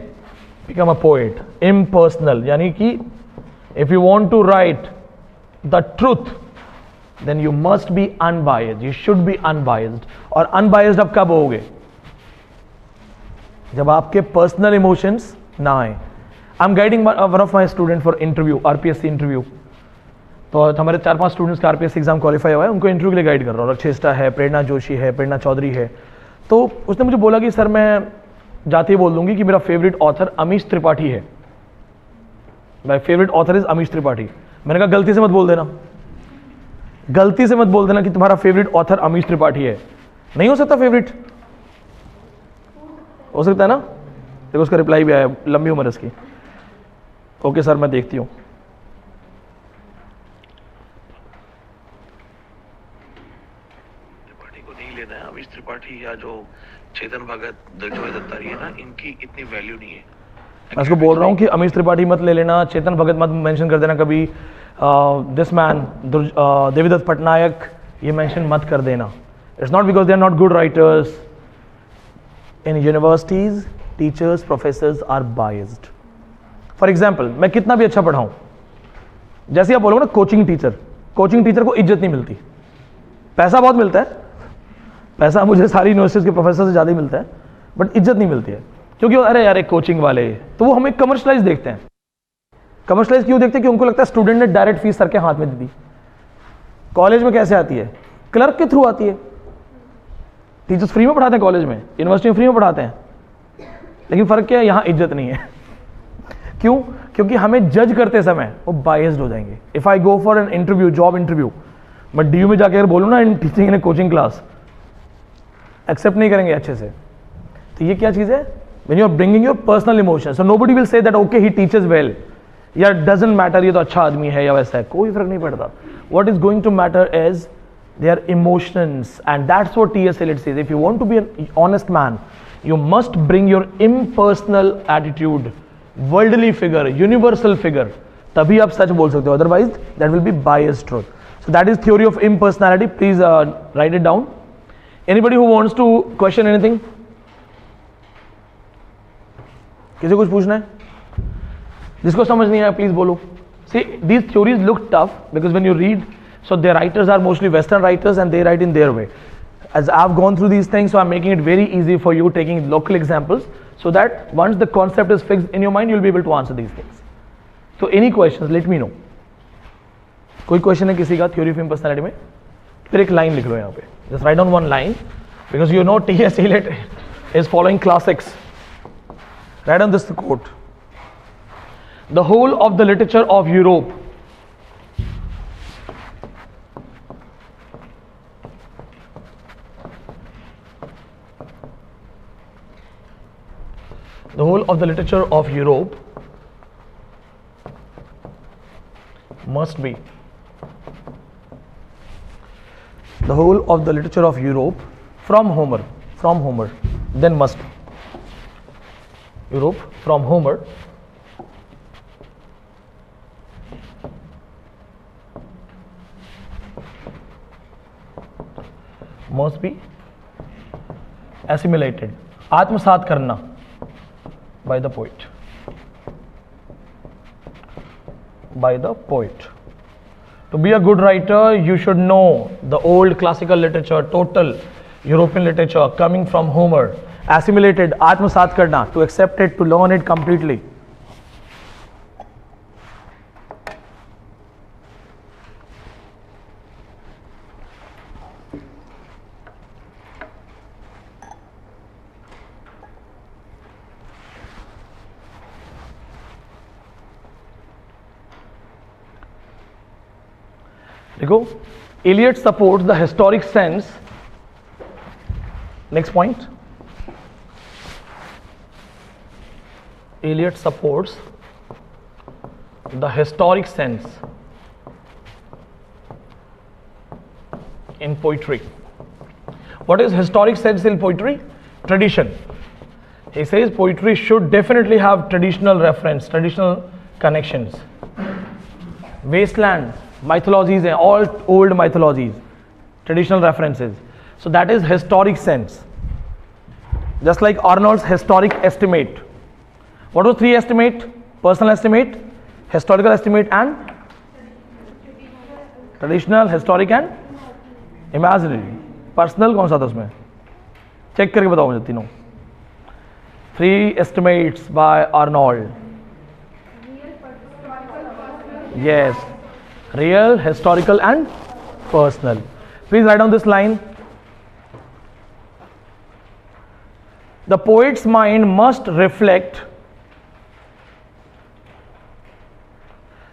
become a poet. Impersonal, यानी कि if you want to write the truth, then you must be unbiased. You should be unbiased. और unbiased अब कब होगे? जब आपके पर्सनल इमोशंस ना आए. I am guiding one of my student for interview, RPSC interview. तो हमारे 4-5 स्टूडेंट्स का आरपीएससी एग्जाम क्वालिफाई हुआ है, उनको इंटरव्यू के लिए गाइड कर रहा हूँ. रक्षेष्टा है, प्रेरणा जोशी है, प्रेरणा चौधरी है. तो उसने मुझे बोला कि सर मैं जाते ही बोल दूंगी कि मेरा फेवरेट ऑथर अमीश त्रिपाठी है. My favourite author is Amish Tripathi. मैंने कहा गलती से मत बोल देना, गलती से मत बोल देना कि तुम्हारा फेवरेट ऑथर अमीश त्रिपाठी है. नहीं हो सकता फेवरेट? हो सकता है ना? देखो उसका रिप्लाई भी आया, लंबी उम्र इसकी. ओके सर मैं देखती हूँ. त्रिपाठी को नहीं लेना है. अमीश त्रिपाठी या जो चेतन भगत, दिग्विजय दत्तारी है ना, इनकी इतनी वैल्यू नहीं है. मैं उसको बोल रहा हूँ कि अमीश त्रिपाठी मत ले लेना, चेतन भगत मत मेंशन कर देना कभी, दिस मैन देवीदत्त पटनायक ये मेंशन मत कर देना. It's not because they are not good writers. In universities teachers professors are biased. For example, मैं कितना भी अच्छा पढ़ाऊं, जैसे आप बोलोगे ना कोचिंग टीचर को इज्जत नहीं मिलती. पैसा बहुत मिलता है, पैसा मुझे सारी यूनिवर्सिटीज के प्रोफेसर से ज़्यादा ही मिलता है, बट इज्जत नहीं मिलती है. क्योंकि अरे यार एक कोचिंग वाले, तो वो हमें कमर्शलाइज देखते हैं. कमर्शलाइज क्यों देखते हैं? कि उनको लगता है स्टूडेंट ने डायरेक्ट फीस सर के हाथ में दे दी. कॉलेज में कैसे आती है? क्लर्क के थ्रू आती है. टीचर्स फ्री में पढ़ाते हैं कॉलेज में, यूनिवर्सिटी में फ्री में पढ़ाते हैं, लेकिन फर्क क्या है? यहाँ इज्जत नहीं है. क्यों? क्योंकि हमें जज करते समय वो बायस्ड हो जाएंगे. If I go for an interview, job interview, मैं डीयू में जाकर बोलूँ ना in teaching in coaching class, accept नहीं करेंगे अच्छे से. तो ये क्या चीज़ है? When you are bringing your personal emotions, so nobody will say that okay he teaches well, या डजंट मैटर ये तो अच्छा आदमी है या वैसा है, कोई फर्क नहीं पड़ता. What is going to matter is their emotions, and that's what T.S. Eliot says. If you want to be an honest man, you must bring your impersonal attitude, worldly figure, universal figure. तभी आप सच बोल सकते हो, otherwise that will be biased truth. So that is theory of impersonality. Please write it down. Anybody who wants to question anything? किसी कुछ पूछना है? जिसको समझ नहीं आया प्लीज बोलो. See, these theories look tough because when you read, so their writers are mostly Western writers and they write in their way. as I've gone through these things, so I'm making it very easy for you, taking local examples, so that once the concept is fixed in your mind, you'll be able to answer these things. So any questions, let me know. कोई question है किसी का theory of personality में? फिर एक line लिख लो यहाँ पे, just write down one line, because you know T.S. Eliot is following classics. Write down this quote. The whole of the literature of Europe must be the whole of the literature of Europe from Homer, then must be Europe from Homer must be assimilated, आत्मसात करना by the poet. To be a good writer, you should know the old classical literature, total European literature coming from Homer, assimilated, आत्मसात करना, to accept it, to learn it completely. देखो, Eliot supports the historic sense. Next point. Eliot supports the historic sense in poetry. What is historic sense in poetry? Tradition. He says poetry should definitely have traditional reference, traditional connections. Wasteland, mythologies, and all old mythologies, traditional references. So that is historic sense. Just like Arnold's historic estimate. What was three estimate? Personal estimate, historical estimate, and traditional, historic, and imaginary. Personal कौन सा था उसमें? Check करके बताओ मुझे तीनों. Three estimates by Arnold. Yes. Real, historical, and personal. Please write down this line. The poet's mind must reflect.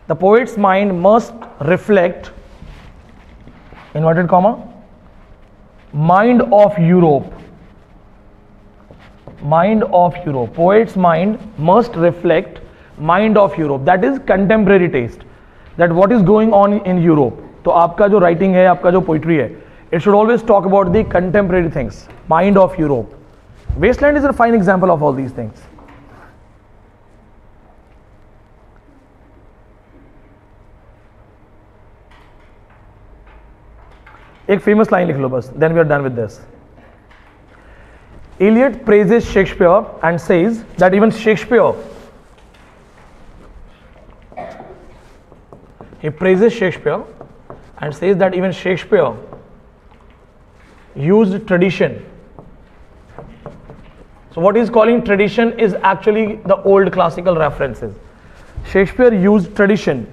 The poet's mind must reflect, inverted comma, mind of Europe. Mind of Europe. Poet's mind must reflect mind of Europe. That is contemporary taste. That what is going on in Europe. तो आपका जो writing है, आपका जो poetry है, it should always talk about the contemporary things. Mind of Europe. Wasteland is a fine example of all these things. एक famous line लिख लो बस. Then we are done with this. Eliot praises Shakespeare and says that even Shakespeare, he praises Shakespeare and says that even Shakespeare used tradition. So what he's calling tradition is actually the old classical references. Shakespeare used tradition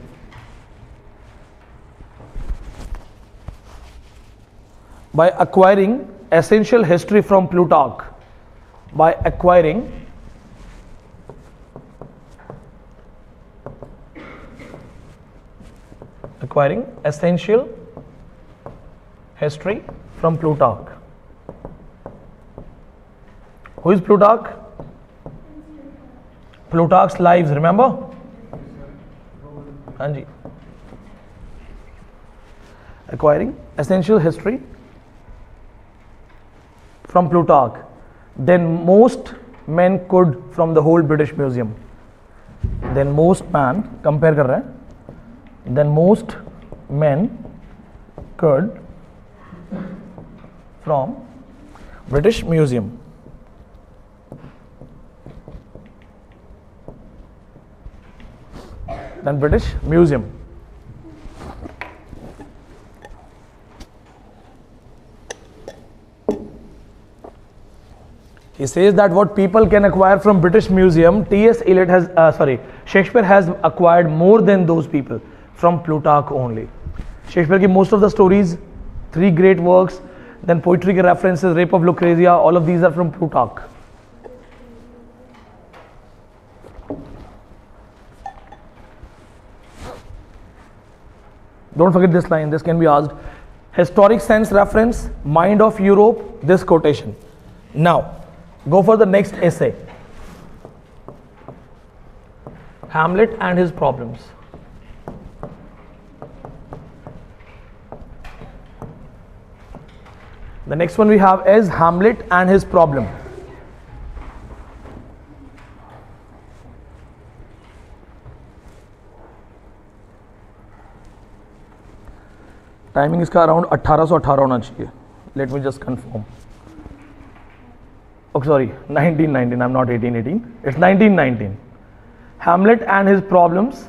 by acquiring essential history from Plutarch. By acquiring essential history from Plutarch. Who is Plutarch? Plutarch's Lives, remember? Anji. Acquiring essential history from Plutarch. Then most men could from the whole British Museum. Then most man, compare kar rahe hain. Then most men could from British Museum. Then British Museum. He says that what people can acquire from British Museum, T.S. Eliot has, Shakespeare has acquired more than those people from Plutarch only. Shakespeare ki most of the stories, 3 great works, then poetry ke references, Rape of Lucrezia, all of these are from Plutarch. Don't forget this line, this can be asked. Historic sense reference, Mind of Europe, this quotation. Now, go for the next essay. Hamlet and his problems. The next one we have is Hamlet and his problem. Timing इसका around 1818 होना चाहिए. Let me just confirm. Okay sorry, 1919. I am not 1818. It's 1919. Hamlet and his problems.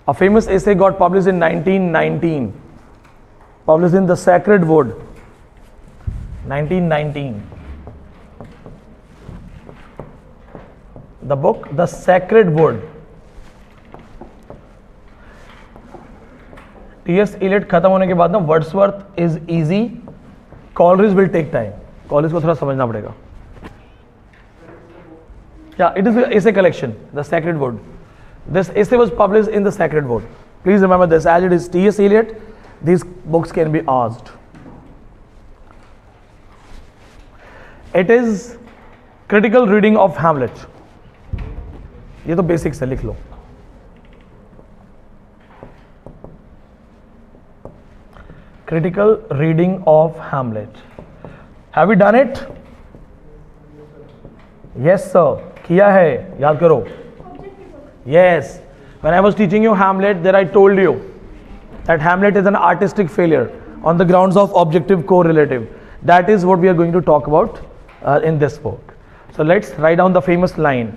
A famous essay got published in 1919. Published in the Sacred Wood. 1919. The book The Sacred Wood. T.S. Eliot खत्म होने के बाद ना Wordsworth is easy, Coleridge will take time. Coleridge को थोड़ा समझना पड़ेगा. Yeah, it is essay collection, The Sacred Wood. This essay was published in The Sacred Wood. Please remember this, as it is T.S. Eliot, these books can be asked. It is critical reading of Hamlet. ये तो basics है, लिख लो. Critical reading of Hamlet. Have you done it? Yes, sir. किया है, याद करो. Yes. When I was teaching you Hamlet, there I told you that Hamlet is an artistic failure on the grounds of objective correlative. That is what we are going to talk about in this book. So let's write down the famous line.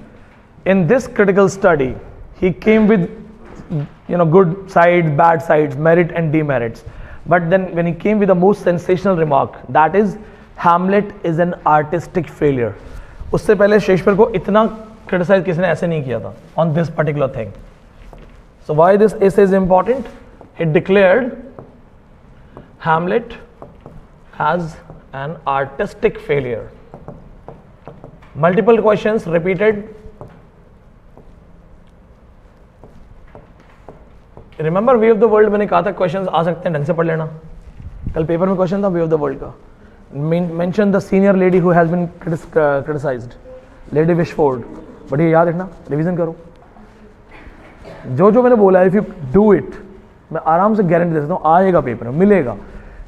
In this critical study, he came with, good sides, bad sides, merit and demerits. But then when he came with the most sensational remark, that is, Hamlet is an artistic failure. उससे पहले Shakespeare को इतना criticise किसी ने ऐसे नहीं किया था on this particular thing. So why this essay is important? He declared Hamlet as an artistic failure. Multiple questions repeated. Remember way of the world, मैंने कहा था क्वेश्चंस आ सकते हैं, ढंग से पढ़ लेना. कल पेपर में क्वेश्चन था वे ऑफ द वर्ल्ड का. Mention the senior lady who has been criticised, lady Wishfort. But ये याद रखना, रिवीजन करो. जो जो मैंने बोला, इफ यू डू इट, मैं आराम से गारंटी दे सकता हूँ आएगा पेपर में, मिलेगा.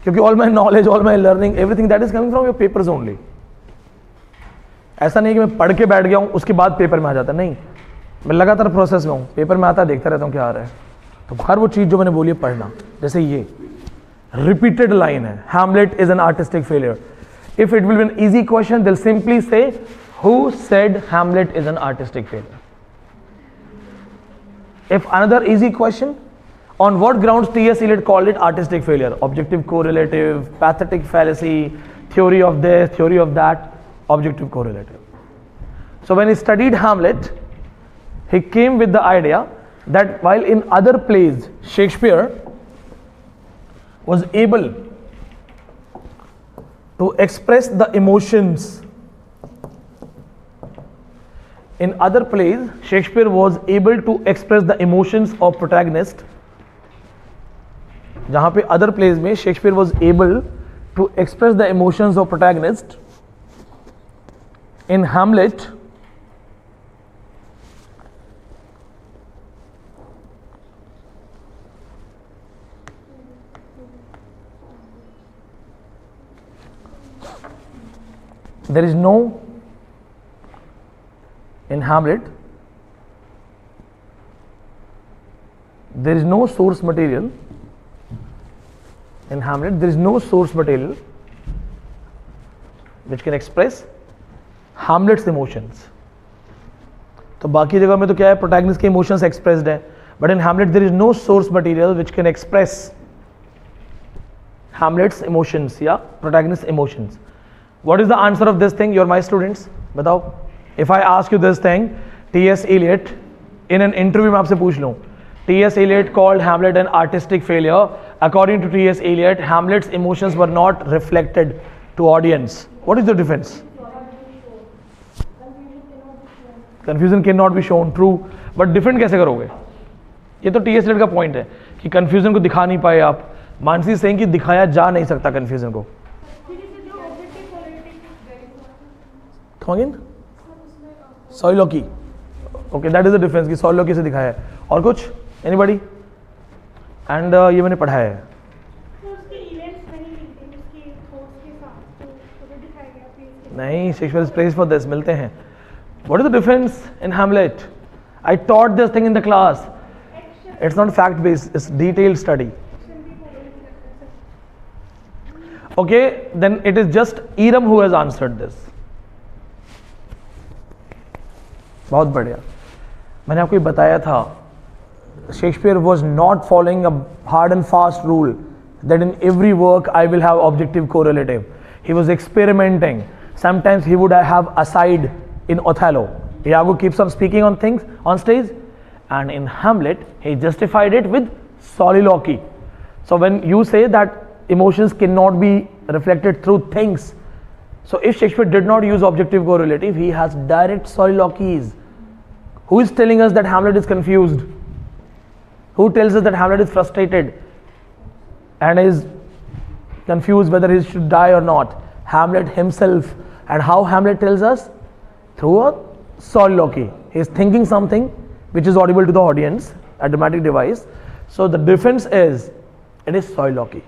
क्योंकि all my knowledge, all my learning, everything that is coming from your papers only. ऐसा नहीं कि मैं पढ़ के बैठ गया हूँ उसके बाद पेपर में आ जाता, नहीं. मैं लगातार प्रोसेस में हूँ, पेपर में आता देखता रहता हूँ क्या आ रहा है. तो हर वो चीज जो मैंने बोली है पढ़ना. जैसे ये रिपीटेड लाइन है, Hamlet is an artistic failure. If it will be an easy question, they'll simply say, who said Hamlet is an artistic failure? If another easy question, on what grounds T.S. Eliot called it artistic failure? Objective correlative, pathetic fallacy, theory of this, theory of that, objective correlative. So when he studied Hamlet, he came with the idea that while in other plays Shakespeare was able to express the emotions, in other plays Shakespeare was able to express the emotions of protagonist. जहाँ पे other plays में Shakespeare was able to express the emotions of protagonist, in Hamlet there is no, in Hamlet there is no source material. In Hamlet there is no source material which can express Hamlet's emotions. तो बाकी जगह में तो क्या है, protagonist के emotions expressed है, but in Hamlet there is no source material which can express Hamlet's emotions या protagonist's emotions. What is the answer of this thing? You're my students. बताओ. If I ask you this thing, T.S. Eliot, in an interview में आपसे पूछ लूँ, T.S. Eliot called Hamlet an artistic failure. According to T.S. Eliot, Hamlet's emotions were not reflected to audience. What is the difference? Confusion cannot be shown. True. But different कैसे करोगे? ये तो T.S. Eliot का point है कि confusion को दिखा नहीं पाए आप. मानसी saying कि दिखाया जा नहीं सकता confusion को. Come again? Soliloquy. Okay, that is the difference कि soliloquy से दिखाया है. और कुछ? Anybody? And ये मैंने पढ़ा है. नहीं, Shakespeare is praised for this. मिलते हैं. What is the difference in Hamlet? I taught this thing in the class. It's not fact based, it's detailed study. Okay, then it is just Eram who has answered this. बहुत बढ़िया. मैंने आपको ये बताया था, Shakespeare was not following a hard and fast rule that in every work I will have objective correlative. He was experimenting. Sometimes he would have aside in Othello. Iago keeps on speaking on things on stage, and in Hamlet he justified it with soliloquy. So when you say that emotions cannot be reflected through things, so if Shakespeare did not use objective correlative, he has direct soliloquies. Who is telling us that Hamlet is confused? Who tells us that Hamlet is frustrated and is confused whether he should die or not? Hamlet himself. And how Hamlet tells us? Through a soliloquy. He is thinking something which is audible to the audience, a dramatic device. So the difference is, it is soliloquy.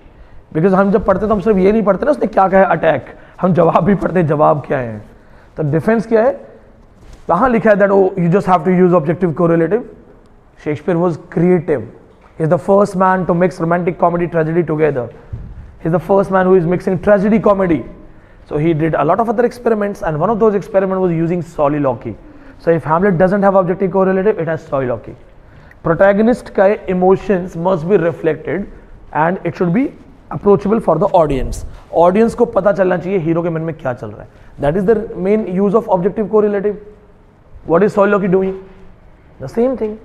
Because हम जब पढ़ते तो हम सिर्फ ये नहीं पढ़ते ना उसने क्या कहा है अटैक, हम जवाब भी पढ़ते हैं जवाब क्या है. तो डिफेंस क्या है? कहाँ लिखा है that oh you just have to use objective correlative? Shakespeare was creative. He is the first man to mix romantic comedy tragedy together. He is the first man who is mixing tragedy comedy. So he did a lot of other experiments, and one of those experiments was using soliloquy. So if Hamlet doesn't have objective correlative, it has soliloquy. Protagonist का emotions must be reflected and it should be approachable for the audience. Audience को पता चलना चाहिए hero के मन में क्या चल रहा है. That is the main use of objective correlative. What is soliloquy doing? The same thing.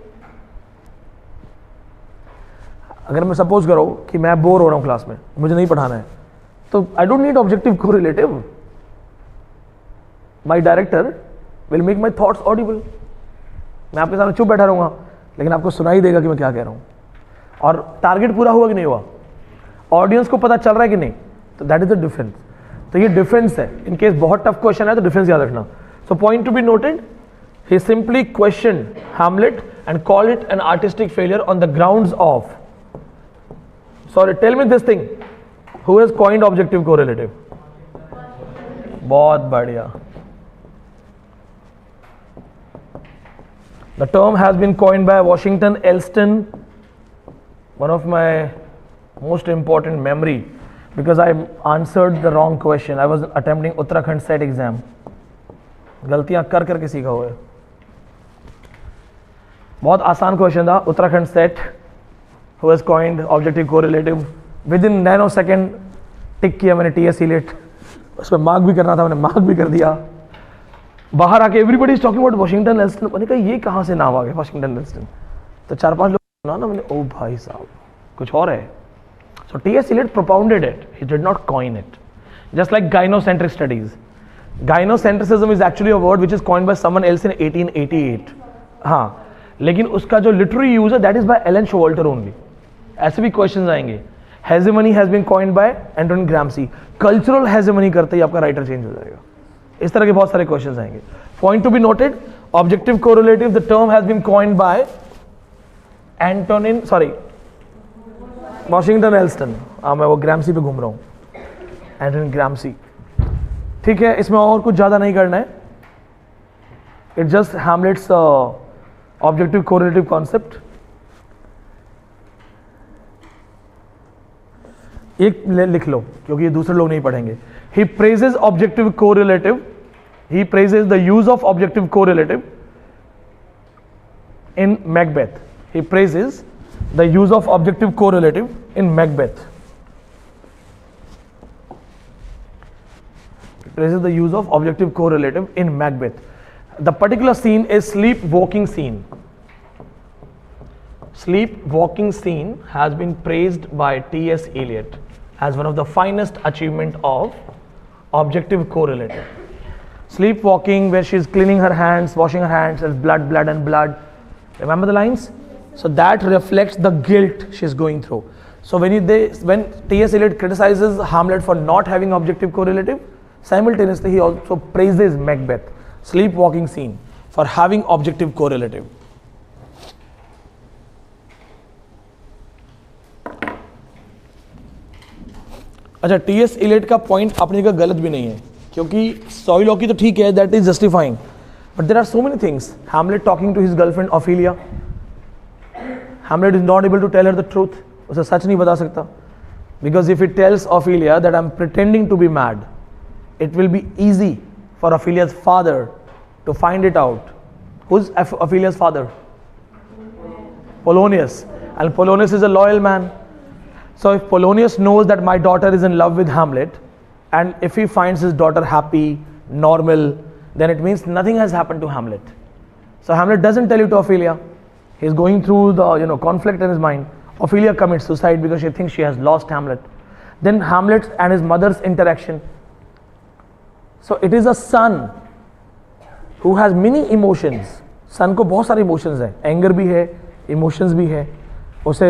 अगर मैं सपोज करो कि मैं बोर हो रहा हूँ क्लास में, मुझे नहीं पढ़ाना है, तो I don't need objective correlative. My director will make my thoughts audible. मैं आपके सामने चुप बैठा रहूँगा, लेकिन आपको सुनाई देगा कि मैं क्या कह रहा हूँ. और टारगेट पूरा हुआ कि नहीं हुआ, ऑडियंस को पता चल रहा है कि नहीं, तो दैट इज द डिफरेंस. तो ये डिफरेंस है. इन केस बहुत टफ क्वेश्चन है तो डिफरेंस याद रखना. So point to be noted, he simply questioned Hamlet and called it an artistic failure on the grounds of, sorry, tell me this thing, who has coined objective correlative? बहुत बढ़िया. The term has been coined by Washington Elston, one of my most important memory, because I answered the wrong question. I was attempting Uttarakhand SET exam. गलतियां कर करके सीखा हुआ है. बहुत आसान क्वेश्चन था. Uttarakhand set, who has coined objective correlative, within nanosecond टिक किया मैंने T.S. Eliot. उसमें मार्क भी करना था, मैंने मार्क भी कर दिया. बाहर आके everybody is talking about Washington Elston. मैंने कहा ये कहाँ से नाम आ गया वाशिंगटन एल्स्टन. तो 4-5 लोग सुना ना, मैंने ओ भाई साहब कुछ और है. So T.S. Eliot propounded it. He did not coin it. Just like gynocentric studies. Gynocentrism is actually a word which is coined by someone else in 1888. हाँ, लेकिन उसका जो literary use है that is by Ellen Showalter only. ऐसे भी questions आएंगे. Hegemony has been coined by Antonin Gramsci. Cultural hegemony करते ही आपका writer change हो जाएगा. इस तरह के बहुत सारे questions आएंगे. Point to be noted, objective correlative, the term has been coined by Washington Elston. मैं वो ग्रामसी पे घूम रहा हूँ. एंटोनी ग्रामसी. ठीक है, इसमें और कुछ ज़्यादा नहीं करना है. It just Hamlet's objective correlative concept. एक लिख लो क्योंकि ये दूसरे लोग नहीं पढ़ेंगे. He praises objective correlative. He praises the use of objective correlative in Macbeth. He praises the use of objective correlative in Macbeth. praises the use of objective correlative in Macbeth. The particular scene is sleepwalking scene. Sleepwalking scene has been praised by T.S. Eliot as one of the finest achievement of objective correlative. Sleepwalking, where she's cleaning her hands, washing her hands, there's blood, blood and blood. Remember the lines? So that reflects the guilt she's going through. So when T.S. Eliot criticizes Hamlet for not having objective correlative, simultaneously he also praises Macbeth, sleepwalking scene, for having objective correlative. अच्छा, T.S.. Elliott का point अपनी जगह गलत भी नहीं है, क्योंकि सॉइलॉकी तो ठीक है, that is justifying, but there are so many things. Hamlet talking to his girlfriend Ophelia, Hamlet is not able to tell her the truth, उसे सच नहीं बता सकता, because if it tells Ophelia that I am pretending to be mad, it will be easy for Ophelia's father to find it out. Who's Ophelia's father? Polonius. And Polonius is a loyal man. So if Polonius knows that my daughter is in love with Hamlet, and if he finds his daughter happy, normal, then it means nothing has happened to Hamlet. So Hamlet doesn't tell it to Ophelia. He's going through the conflict in his mind. Ophelia commits suicide because she thinks she has lost Hamlet. Then Hamlet and his mother's interaction. So it is a son who has many emotions. Son को बहुत सारे emotions हैं, anger भी है, emotions भी है, उसे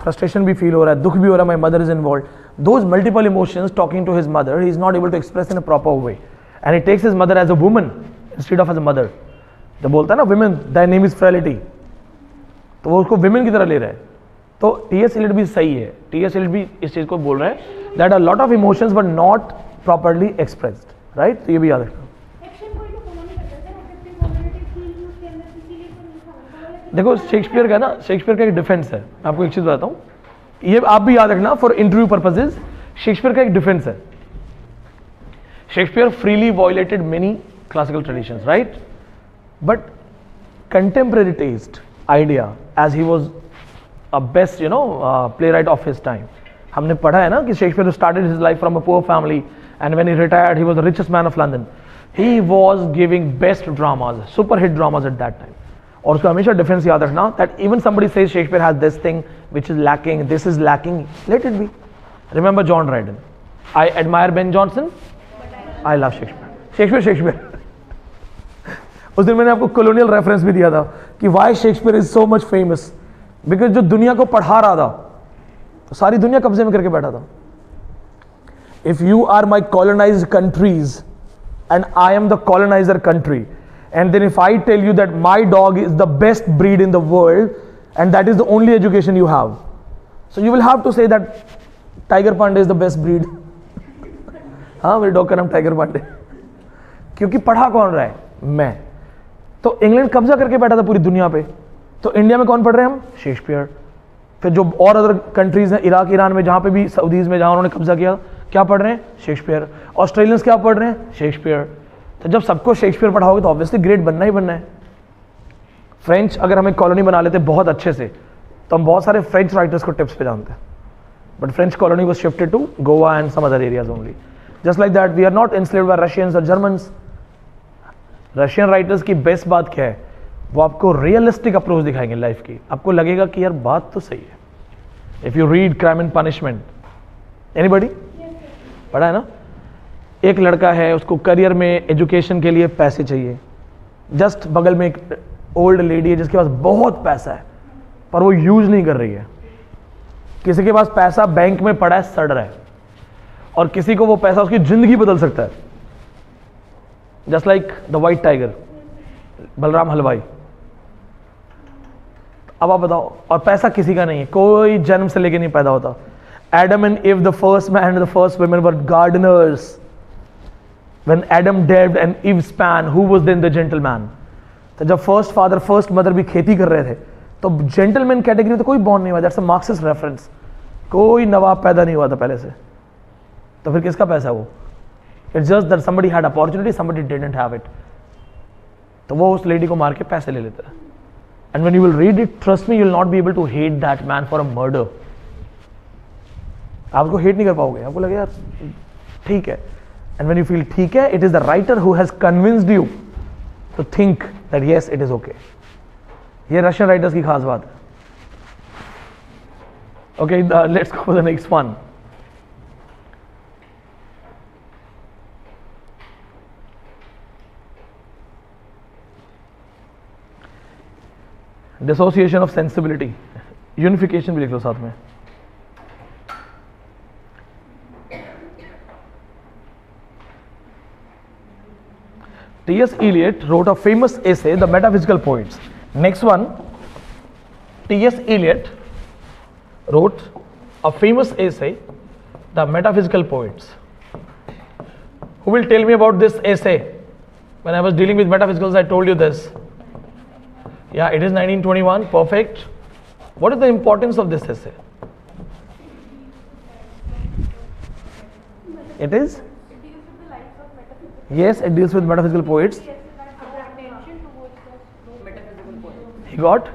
frustration भी feel हो रहा है, दुख भी हो रहा है, my mother is involved. Those multiple emotions talking to his mother, he is not able to express in a proper way, and he takes his mother as a woman instead of as a mother. जब बोलता है ना women, thy name is frailty, तो वो उसको women की तरह ले रहा है. तो T.S. Eliot भी सही है, T.S. Eliot भी इस चीज़ को बोल रहे हैं that a lot of emotions were not properly expressed. Right, तो ये भी याद रखना. देखो शेक्सपियर का ना, शेक्सपियर का एक डिफेंस है, मैं आपको एक चीज बताता हूँ, ये आप भी याद रखना फॉर इंटरव्यू पर्पसेस. शेक्सपियर का एक डिफेंस है. Shakespeare freely violated many classical traditions, right, but contemporary taste idea as he was a best playwright of his time. हमने पढ़ा है ना कि Shakespeare started his life from a poor family, and when he retired he was the richest man of London. He was giving best dramas, super hit dramas at that time. और उसको हमेशा difference याद रखना that even somebody says Shakespeare has this thing which is lacking, this is lacking, let it be. Remember John Dryden. I admire Ben Jonson, I love Shakespeare. Shakespeare. उस दिन मैंने आपको colonial reference भी दिया था कि why Shakespeare is so much famous, because जो दुनिया को पढ़ा रहा था, तो सारी दुनिया कब्जे में करके बैठा था. If you are my colonized countries and I am the colonizer country, and then if I tell you that my dog is the best breed in the world and that is the only education you have, so you will have to say that Tiger Pandey is the best breed. हाँ, मेरे dog का नाम tiger Pandey, क्योंकि पढ़ा कौन रहा है? मैं. तो इंग्लैंड कब्जा करके बैठा था पूरी दुनिया पे, तो इंडिया में कौन पढ़ रहे हैं हम? शेक्सपियर. फिर जो और अदर कंट्रीज हैं, इराक ईरान में, जहाँ पे भी सऊदीज में, जहाँ उन्होंने कब्जा किया, क्या पढ़ रहे हैं? शेक्सपियर. ऑस्ट्रेलियंस क्या पढ़ रहे हैं? शेक्सपियर. तो जब सबको शेक्सपियर पढ़ाओगे तो ऑब्वियसली ग्रेट बनना ही बनना है. फ्रेंच अगर हमें कॉलोनी बना लेते बहुत अच्छे से, तो हम बहुत सारे फ्रेंच राइटर्स को टिप्स पे जानते हैं, but French colony was shifted to Goa and some other areas only. Just like that we are not enslaved by Russians और जर्मन्स. रशियन राइटर्स की बेस्ट बात क्या है? वो आपको रियलिस्टिक अप्रोच दिखाएंगे लाइफ की. आपको लगेगा कि यार बात तो सही है. If you read crime and punishment, anybody पढ़ा है ना? एक लड़का है, उसको करियर में, एजुकेशन के लिए पैसे चाहिए. जस्ट बगल में एक ओल्ड लेडी है जिसके पास बहुत पैसा है, पर वो यूज नहीं कर रही है. किसी के पास पैसा बैंक में पड़ा है, सड़ रहा है, और किसी को वो पैसा उसकी जिंदगी बदल सकता है. Just like the white tiger, Balram हलवाई. अब आप बताओ, और पैसा किसी का नहीं है, कोई जन्म से लेके नहीं पैदा होता. Adam and Eve, the first man and the first women, were gardeners. When Adam delved and Eve span, who was then the gentleman? तो जब फर्स्ट फादर फर्स्ट मदर भी खेती कर रहे थे, तो जेंटलमैन कैटेगरी तो कोई बॉर्न नहीं हुआ. That's a Marxist reference. कोई नवाब पैदा नहीं हुआ था पहले से, तो फिर किसका पैसा वो? It's just that somebody had opportunity, somebody didn't have it. तो वो उस लेडी को मार के पैसे ले लेता है. And when you will read it, trust me, you will not be able to hate that man for a murder. आप उसको हेट नहीं कर पाओगे, आपको लगेगा यार ठीक है. and when you feel ठीक है, it is the writer who has convinced you to think that yes, it is okay. ये रशियन राइटर्स की खास बात है. Okay, let's go for the next one. Dissociation of sensibility. Unification भी लिख लो साथ में. T.S. Eliot wrote a famous essay, The Metaphysical Poets. Next one, T.S. Eliot wrote a famous essay, The Metaphysical Poets. Who will tell me about this essay? When I was dealing with metaphysicals, I told you this. Yeah, it is 1921, perfect. What is the importance of this essay? It is? Yes, it deals with metaphysical poets. He got?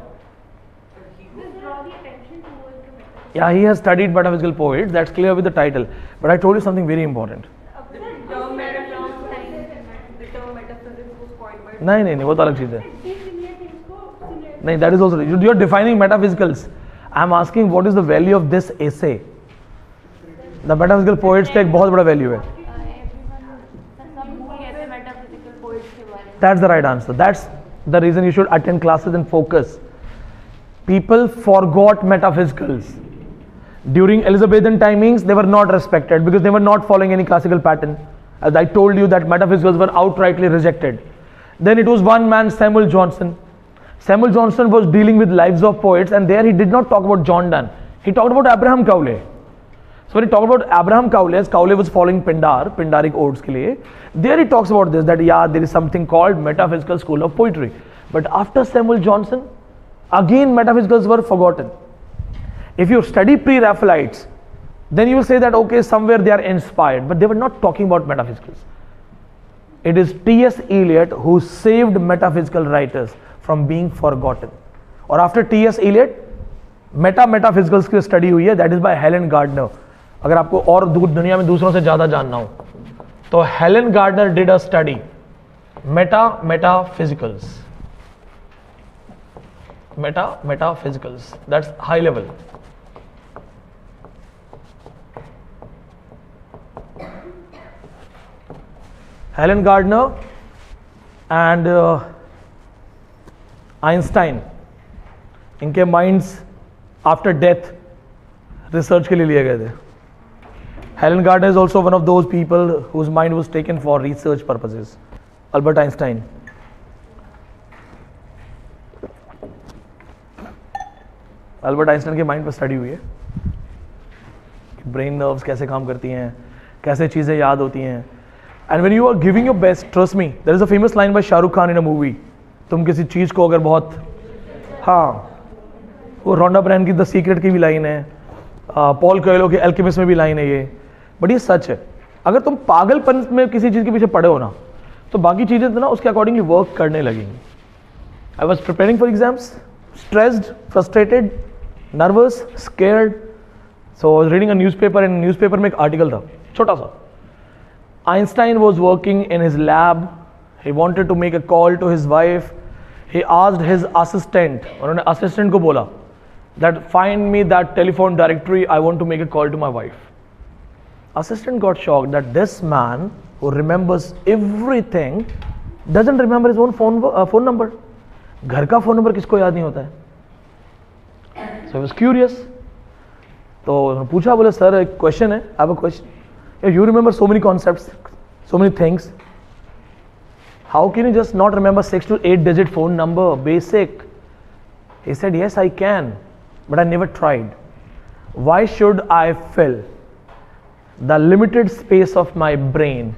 Yeah, he has studied metaphysical poets. That's clear with the title. But I told you something very important. नहीं वो तो अलग चीज़ है. नहीं, that is also, you are defining metaphysicals. I am asking what is the value of this essay. The metaphysical poets का एक बहुत बड़ा value है. That's the right answer. That's the reason you should attend classes and focus. People forgot metaphysicals. During Elizabethan timings, they were not respected because they were not following any classical pattern. As I told you that metaphysicals were outrightly rejected. Then it was one man, Samuel Johnson. Samuel Johnson was dealing with lives of poets, and there he did not talk about John Donne. He talked about Abraham Cowley. So when he talked about Abraham Cowley, as Cowley was following Pindaric odes के लिए, there he talks about this, that yeah, there is something called metaphysical school of poetry. But after Samuel Johnson, again metaphysicals were forgotten. If you study pre-Raphaelites, then you will say that okay, somewhere they are inspired, but they were not talking about metaphysicals. It is T.S. Eliot who saved metaphysical writers from being forgotten. और after T.S. Eliot, metaphysicals की study हुई है, that is by Helen Gardner. अगर आपको और दुनिया में दूसरों से ज़्यादा जानना हो, तो Helen Gardner did a study, metaphysicals. Metaphysicals. That's high level. Helen Gardner and Einstein, इनके minds after death research के लिए लिए गए थे. Helen Gardner is also one of those people whose mind was taken for research purposes. Albert Einstein. Albert Einstein के mind पर study हुई है, ब्रेन नर्व्स कैसे काम करती हैं, कैसे चीज़ें याद होती हैं. And when you are giving your best, trust me, there is a famous line by Shah Rukh Khan in a movie. तुम किसी चीज़ को अगर बहुत, हाँ, वो रोंडा ब्रैन की द सीक्रेट की भी लाइन है, पॉल कोएल्हो के एल्केमिस्ट में भी लाइन है ये, बट ये सच है. अगर तुम पागलपन में किसी चीज़ के पीछे पड़े हो ना, तो बाकी चीज़ें तो ना उसके अकॉर्डिंगली वर्क करने लगेंगी. I was preparing for exams, stressed, frustrated, nervous, scared. So I was reading a newspaper, and newspaper में एक आर्टिकल था छोटा सा. Einstein was working in his lab. He wanted to make a call to his wife. He asked his assistant, उन्होंने assistant को बोला that find me that telephone directory. I want to make a call to my wife. Assistant got shocked that this man who remembers everything doesn't remember his own phone number. घर का phone number किसको याद नहीं होता है? So he was curious. तो उन्होंने पूछा, बोले सर एक question है, I have a question. You remember so many concepts, so many things. How can you just not remember 6 to 8 digit phone number, basic? He said, yes, I can, but I never tried. Why should I fill the limited space of my brain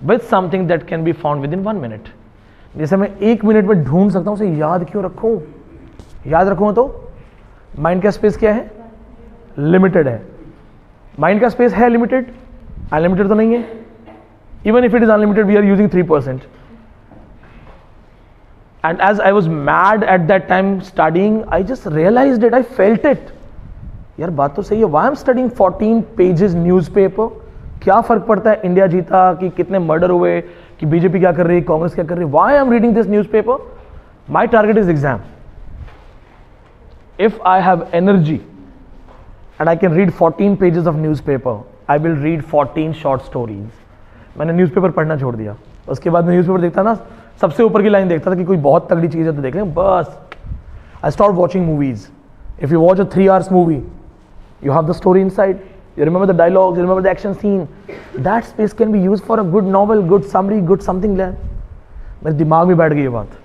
with something that can be found within 1 minute? जैसे मैं 1 minute में ढूंढ सकता हूँ, उसे याद क्यों रखूँ? याद रखूँ तो माइंड का स्पेस क्या है? लिमिटेड है. माइंड का स्पेस है लिमिटेड, अनलिमिटेड तो नहीं है. Even if it is unlimited, we are using 3%. And as I was mad at that time studying, I just realized it. I felt it. यार बात तो सही है. Why I'm studying 14 pages newspaper? क्या फर्क पड़ता है इंडिया जीता कि कितने मर्डर हुए, कि बीजेपी क्या कर रही है, कांग्रेस क्या कर रही है? Why I am reading this newspaper? My target is exam. If I have energy and I can read 14 pages of newspaper, I will read 14 short stories. मैंने न्यूज़पेपर पढ़ना छोड़ दिया. उसके बाद मैं न्यूज़पेपर देखता ना, सबसे ऊपर की लाइन देखता था कि कोई बहुत तगड़ी चीज़ है तो देख लें, बस. I stopped watching movies. If you watch a 3 hours movie, you have the story inside. You remember the dialogues, you remember the action scene. That space can be used for a good novel, good summary, good something. मेरे दिमाग में बैठ गई ये बात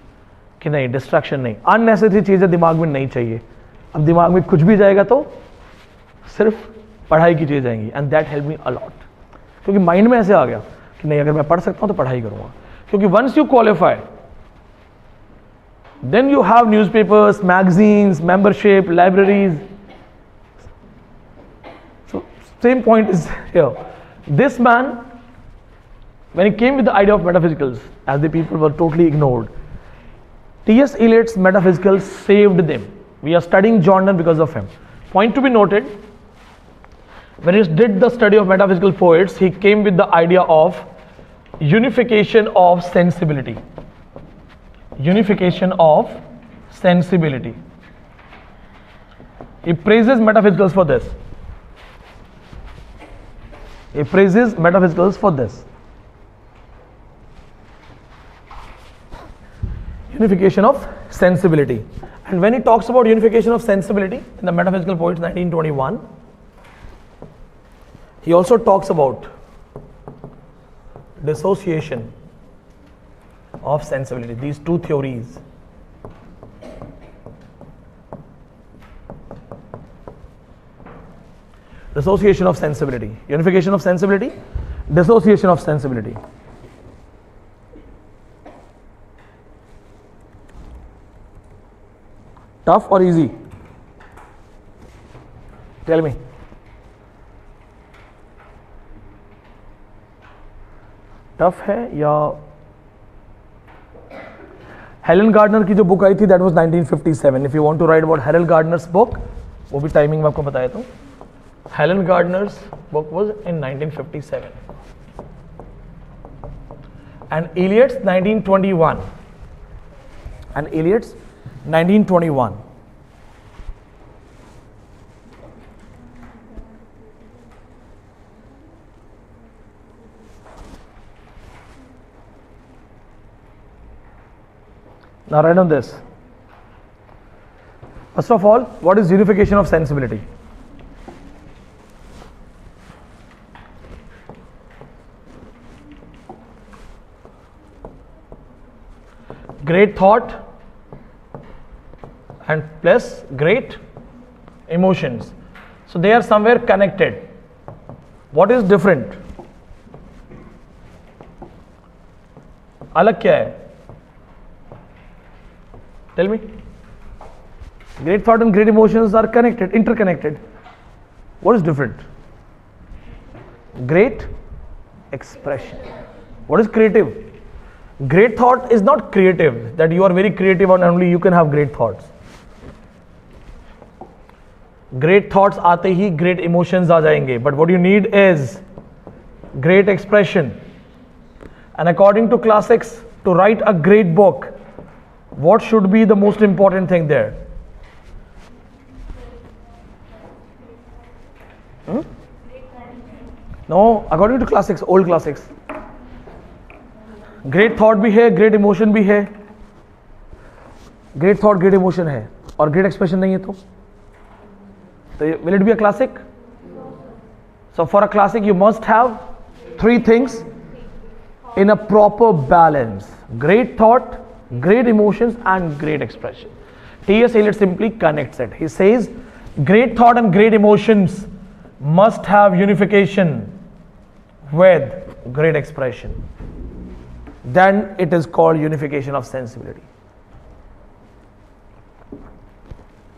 कि नहीं, distraction नहीं, अननेसेसरी चीज़ें दिमाग में नहीं चाहिए. अब दिमाग में कुछ भी जाएगा तो सिर्फ पढ़ाई की चीज़ आएंगी. And that help me a lot, क्योंकि माइंड में ऐसे आ गया कि नहीं, अगर मैं पढ़ सकता हूं तो पढ़ाई करूंगा. क्योंकि once you qualify, then you have newspapers, magazines, membership, libraries. So same point is here. This man, when he came with the idea of metaphysicals, as the people were totally ignored, T.S. Eliot's metaphysical saved them. We are studying Jordan because of him. Point to be noted, when he did the study of metaphysical poets, he came with the idea of unification of sensibility. Unification of sensibility. He praises metaphysicals for this. He praises metaphysicals for this. Unification of sensibility. And when he talks about unification of sensibility in the Metaphysical Poets 1921, he also talks about dissociation of sensibility. These two theories. Dissociation of sensibility. Unification of sensibility, dissociation of sensibility. Tough or easy? Tell me. Tough है या? Helen Gardner की जो book आई थी that was 1957. If you want to write about Helen Gardner's book, वो भी timing मैं आपको बताया था. Helen Gardner's book was in 1957 and Eliot's 1921. And Eliot's 1921. Now write down this. First of all, what is unification of sensibility? Great thought and plus great emotions. So they are somewhere connected. What is different? अलग क्या है? Tell me. Great thought and great emotions are connected, interconnected. What is different? Great expression. What is creative? Great thought is not creative, that you are very creative and only you can have great thoughts. Great thoughts आते ही great emotions आ जाएंगे, but what you need is great expression. And according to classics, to write a great book, what should be the most important thing there? No, according to classics, old classics. Great thought भी है, great emotion भी है. Great thought, great emotion है और great expression नहीं है तो will it be a classic? So for a classic you must have three things in a proper balance: great thought, great emotions and great expression. T.S. Eliot simply connects it. He says great thought and great emotions must have unification with great expression. Then it is called unification of sensibility.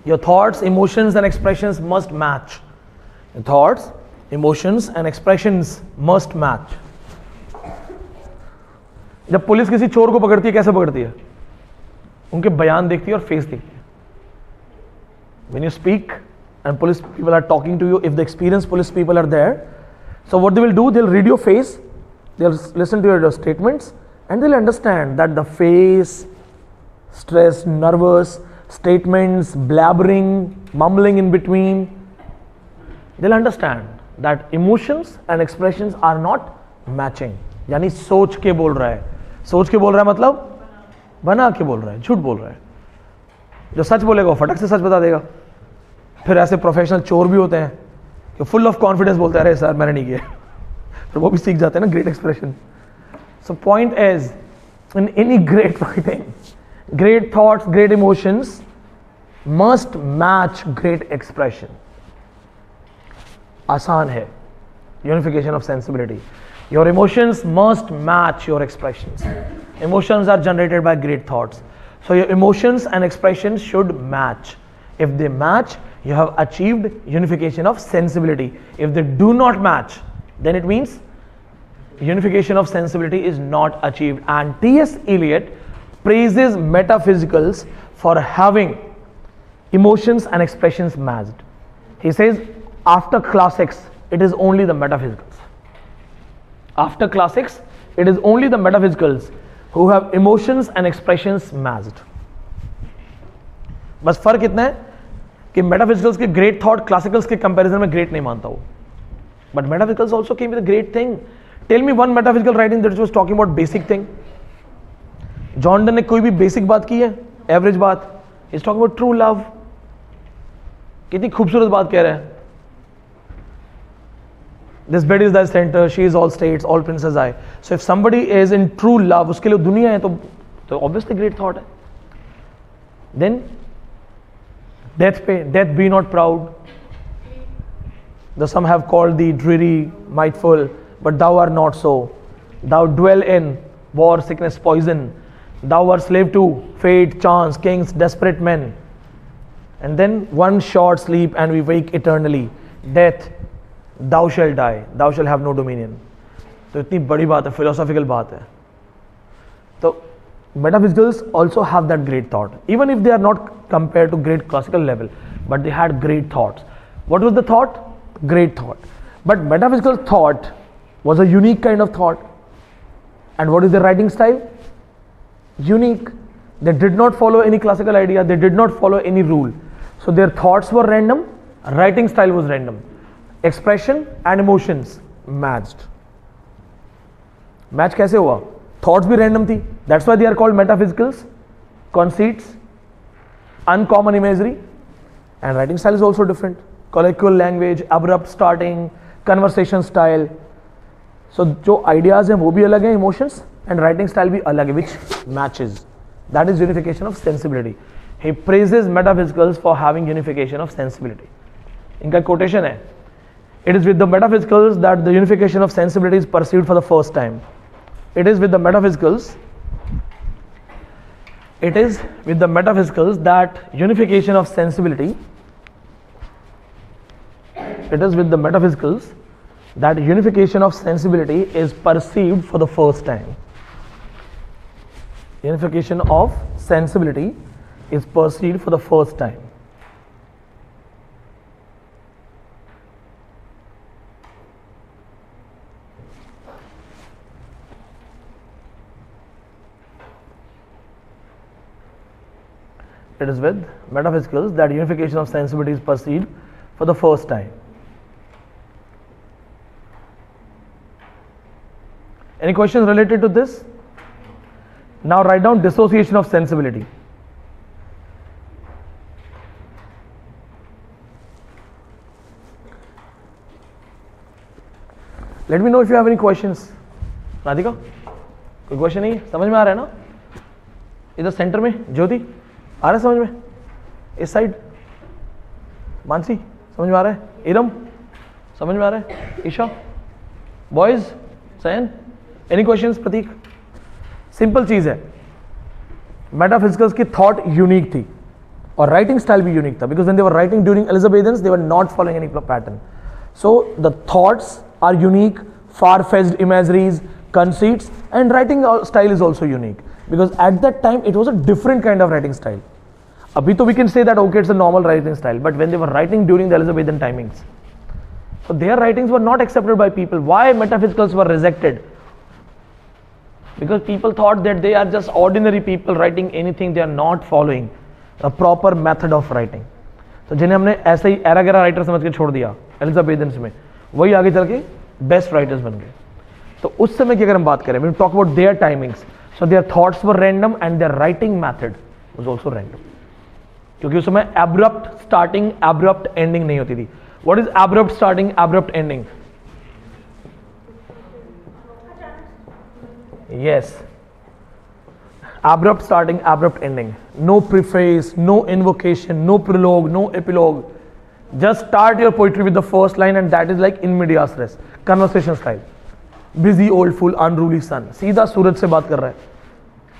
Your thoughts, emotions and expressions must match. Your thoughts, emotions and expressions must match. जब police किसी चोर को पकड़ती है, कैसे पकड़ती है? उनके बयान देखती है और फेस देखती है. When you speak and police people are talking to you, if the experienced police people are there, So what they will do, they'll read your face, they'll listen to your statements, and they'll understand that the face, stressed, nervous, statements, blabbering, mumbling in between, they'll understand that emotions and expressions are not matching. यानी सोच के बोल रहा है, सोच के बोल रहा है मतलब बना के बोल रहा है, झूठ बोल रहा है. जो सच बोलेगा वो फटक से सच बता देगा. फिर ऐसे प्रोफेशनल चोर भी होते हैं कि फुल ऑफ कॉन्फिडेंस बोलते हैं अरे सर मैंने नहीं किया, फिर वो भी सीख जाते हैं ना great expression. So point is in any great writing, great thoughts, great emotions must match great expression. आसान है. Unification of sensibility. Your emotions must match your expressions. Emotions are generated by great thoughts. So your emotions and expressions should match. If they match, you have achieved unification of sensibility. If they do not match, then it means unification of sensibility is not achieved. And T.S. Eliot praises metaphysicals for having emotions and expressions matched. He says, after classics, it is only the metaphysicals. After classics, it is only the metaphysicals who have emotions and expressions matched. बस फर्क इतना है कि metaphysicals के great thought classicals के comparison में great नहीं मानता हूं, but metaphysicals also came with a great thing. Tell me one metaphysical writing that was talking about basic thing. John Donne ने कोई भी बेसिक बात की है, एवरेज बात. Is talking about true love. कितनी खूबसूरत बात कह रहे हैं. This bed is the centre, she is all states, all princes I. So if somebody is in true love, उसके लिए दुनिया है, तो ऑब्वियसली ग्रेट थॉट है. देन death पे, death be not proud, though some have called thee dreary, mightful, but thou art not so. Thou dwell in war, sickness, poison. Thou art slave to fate, chance, kings, desperate men. And then one short sleep and we wake eternally. Death, thou shalt die, thou shalt have no dominion. तो इतनी बड़ी बात है, philosophical बात है. तो metaphysicals also have that great thought, even if they are not compared to great classical level, but they had great thoughts. What was the thought? Great thought. But metaphysical thought was a unique kind of thought. And what is their writing style? Unique. They did not follow any classical idea, they did not follow any rule. So their thoughts were random, writing style was random. Expression and emotions matched. Match कैसे हुआ? Thoughts भी random थी. That's why they are called metaphysicals. Conceits, uncommon imagery, and writing style is also different. Colloquial language, abrupt starting, conversation style. So जो ideas हैं वो भी अलग हैं, emotions, and writing style भी अलग है, which matches. That is unification of sensibility. He praises metaphysicals for having unification of sensibility. इनका quotation है, it is with the metaphysicals that the unification of sensibility is perceived for the first time. It is with the metaphysicals that unification of sensibility, it is with the metaphysicals that unification of sensibility is perceived for the first time. Unification of sensibility is perceived for the first time. It is with metaphysicals that unification of sensibility is perceived for the first time. Any questions related to this? Now write down dissociation of sensibility. Let me know if you have any questions. Radhika, कोई question नहीं? समझ में आ रहा है ना? इधर centre में ज्योति, आ रहा है समझ में? इस साइड मानसी, समझ में आ रहा है? इरम, समझ में आ रहा है? ईशा, बॉयज, सैन, एनी क्वेश्चंस? प्रतीक, सिंपल चीज है. मेटाफिजिकल्स की थॉट यूनिक थी और राइटिंग स्टाइल भी यूनिक था, because when they were writing during Elizabethans they were not following any pattern. So the thoughts are unique, far-fetched imageries, conceits, and writing style is also unique, because at that time it was a different kind of writing style. Abhi to we can say that okay, it's a normal writing style, but when they were writing during the Elizabethan timings, So their writings were not accepted by people. Why metaphysicals were rejected? Because people thought that they are just ordinary people writing anything. They are not following a proper method of writing. तो जिन्हें हमने ऐसे ही era गैरा writer समझ के छोड़ दिया एलिजाबेथन्स में, वही आगे चल के बेस्ट राइटर्स बन गए. तो उस समय की अगर हम बात करें, we talk about their timings, so their thoughts were random and their writing method was also random. क्योंकि उस समय abrupt starting, abrupt ending नहीं होती थी. What is abrupt starting, abrupt ending? Yes. Abrupt starting, abrupt ending. No preface, no invocation, no prologue, no epilogue. Just start your poetry with the first line and that is like in medias res. Conversation style. Busy old fool, unruly son. सीधा सूरज से बात कर रहा है.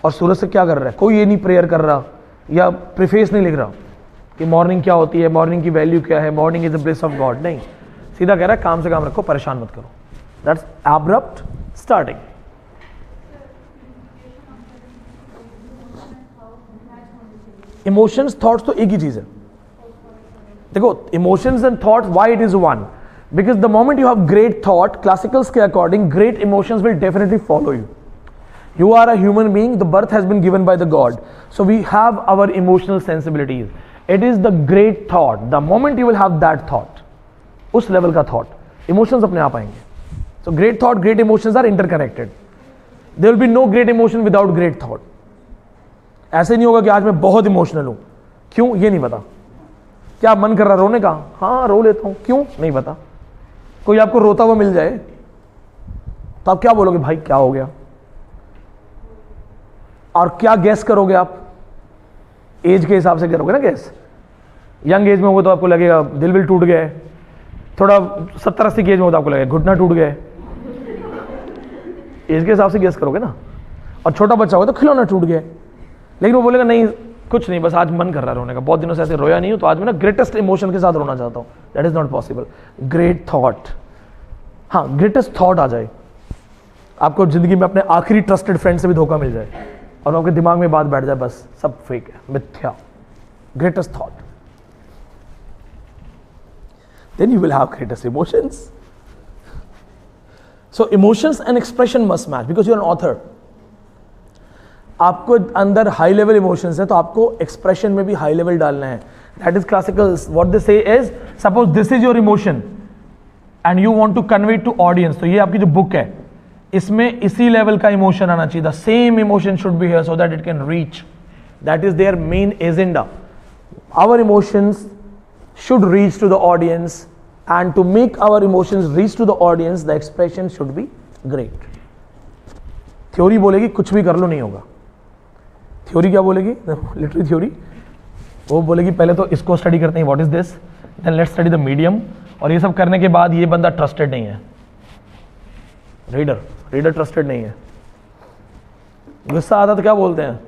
और सूरज से क्या कर रहा है? कोई ये नहीं प्रेयर कर रहा या प्रीफेस नहीं लिख रहा कि मॉर्निंग क्या होती है, मॉर्निंग की वैल्यू क्या है, morning is the bliss of God. नहीं, सीधा कह रहा है काम से काम रखो, परेशान मत करो. That's abrupt starting. Emotions thoughts तो एक ही चीज है. देखो, emotions and thoughts, why it is one? Because the moment you have great thought, classicals के according great emotions will definitely follow you. You are a human being, the birth has been given by the God. So we have our emotional sensibilities. It is the great thought. The moment you will have that thought, उस level का thought, emotions अपने आप आएंगे. So great thought, great emotions are interconnected. There will be no great emotion without great thought. ऐसे नहीं होगा कि आज मैं बहुत इमोशनल हूँ. क्यों? ये नहीं पता. क्या मन कर रहा रोने का? हाँ, रो लेता हूँ. क्यों? नहीं पता. कोई आपको रोता हुआ मिल जाए तो आप क्या बोलोगे? भाई क्या हो गया? और क्या गैस करोगे आप? एज के हिसाब से करोगे ना गैस. यंग एज में होगा तो आपको लगेगा दिल विल टूट गया है. थोड़ा 70-80 की एज में हो तो आपको लगेगा घुटना टूट गया है. एज के हिसाब से गैस करोगे ना. और छोटा बच्चा होगा तो खिलौना टूट गया है. लेकिन वो बोलेगा नहीं, कुछ नहीं, बस आज मन कर रहा है रोने का, बहुत दिनों से ऐसे रोया नहीं हूं, तो आज मैं ना ग्रेटेस्ट इमोशन के साथ रोना चाहता हूं. That is not possible. Great thought, हाँ, ग्रेटेस्ट थॉट आ जाए, आपको जिंदगी में अपने आखिरी ट्रस्टेड फ्रेंड से भी धोखा मिल जाए और आपके दिमाग में बात बैठ जाए, बस सब फेक है, मिथ्या. Greatest thought, then you will have greatest emotions. So emotions and expression must match because you are an author. आपको अंदर हाई लेवल इमोशंस है तो आपको एक्सप्रेशन में भी हाई लेवल डालना है. That is classicals. What they say is, suppose this is your emotion and you want to convey to audience. तो ये आपकी जो बुक है इसमें इसी लेवल का इमोशन आना चाहिए. The same emotion should be here so that it can reach. That is their main agenda. Our emotions should reach to the audience and to make our emotions reach to the audience the expression should be great. Theory बोलेगी कुछ भी कर लो नहीं होगा. Theory क्या बोलेगी? Literary theory वो बोलेगी पहले तो इसको स्टडी करते हैं, what is this, then let's study the medium, और ये सब करने के बाद ये बंदा ट्रस्टेड नहीं है. रीडर ट्रस्टेड नहीं है. गुस्सा आता तो क्या बोलते हैं?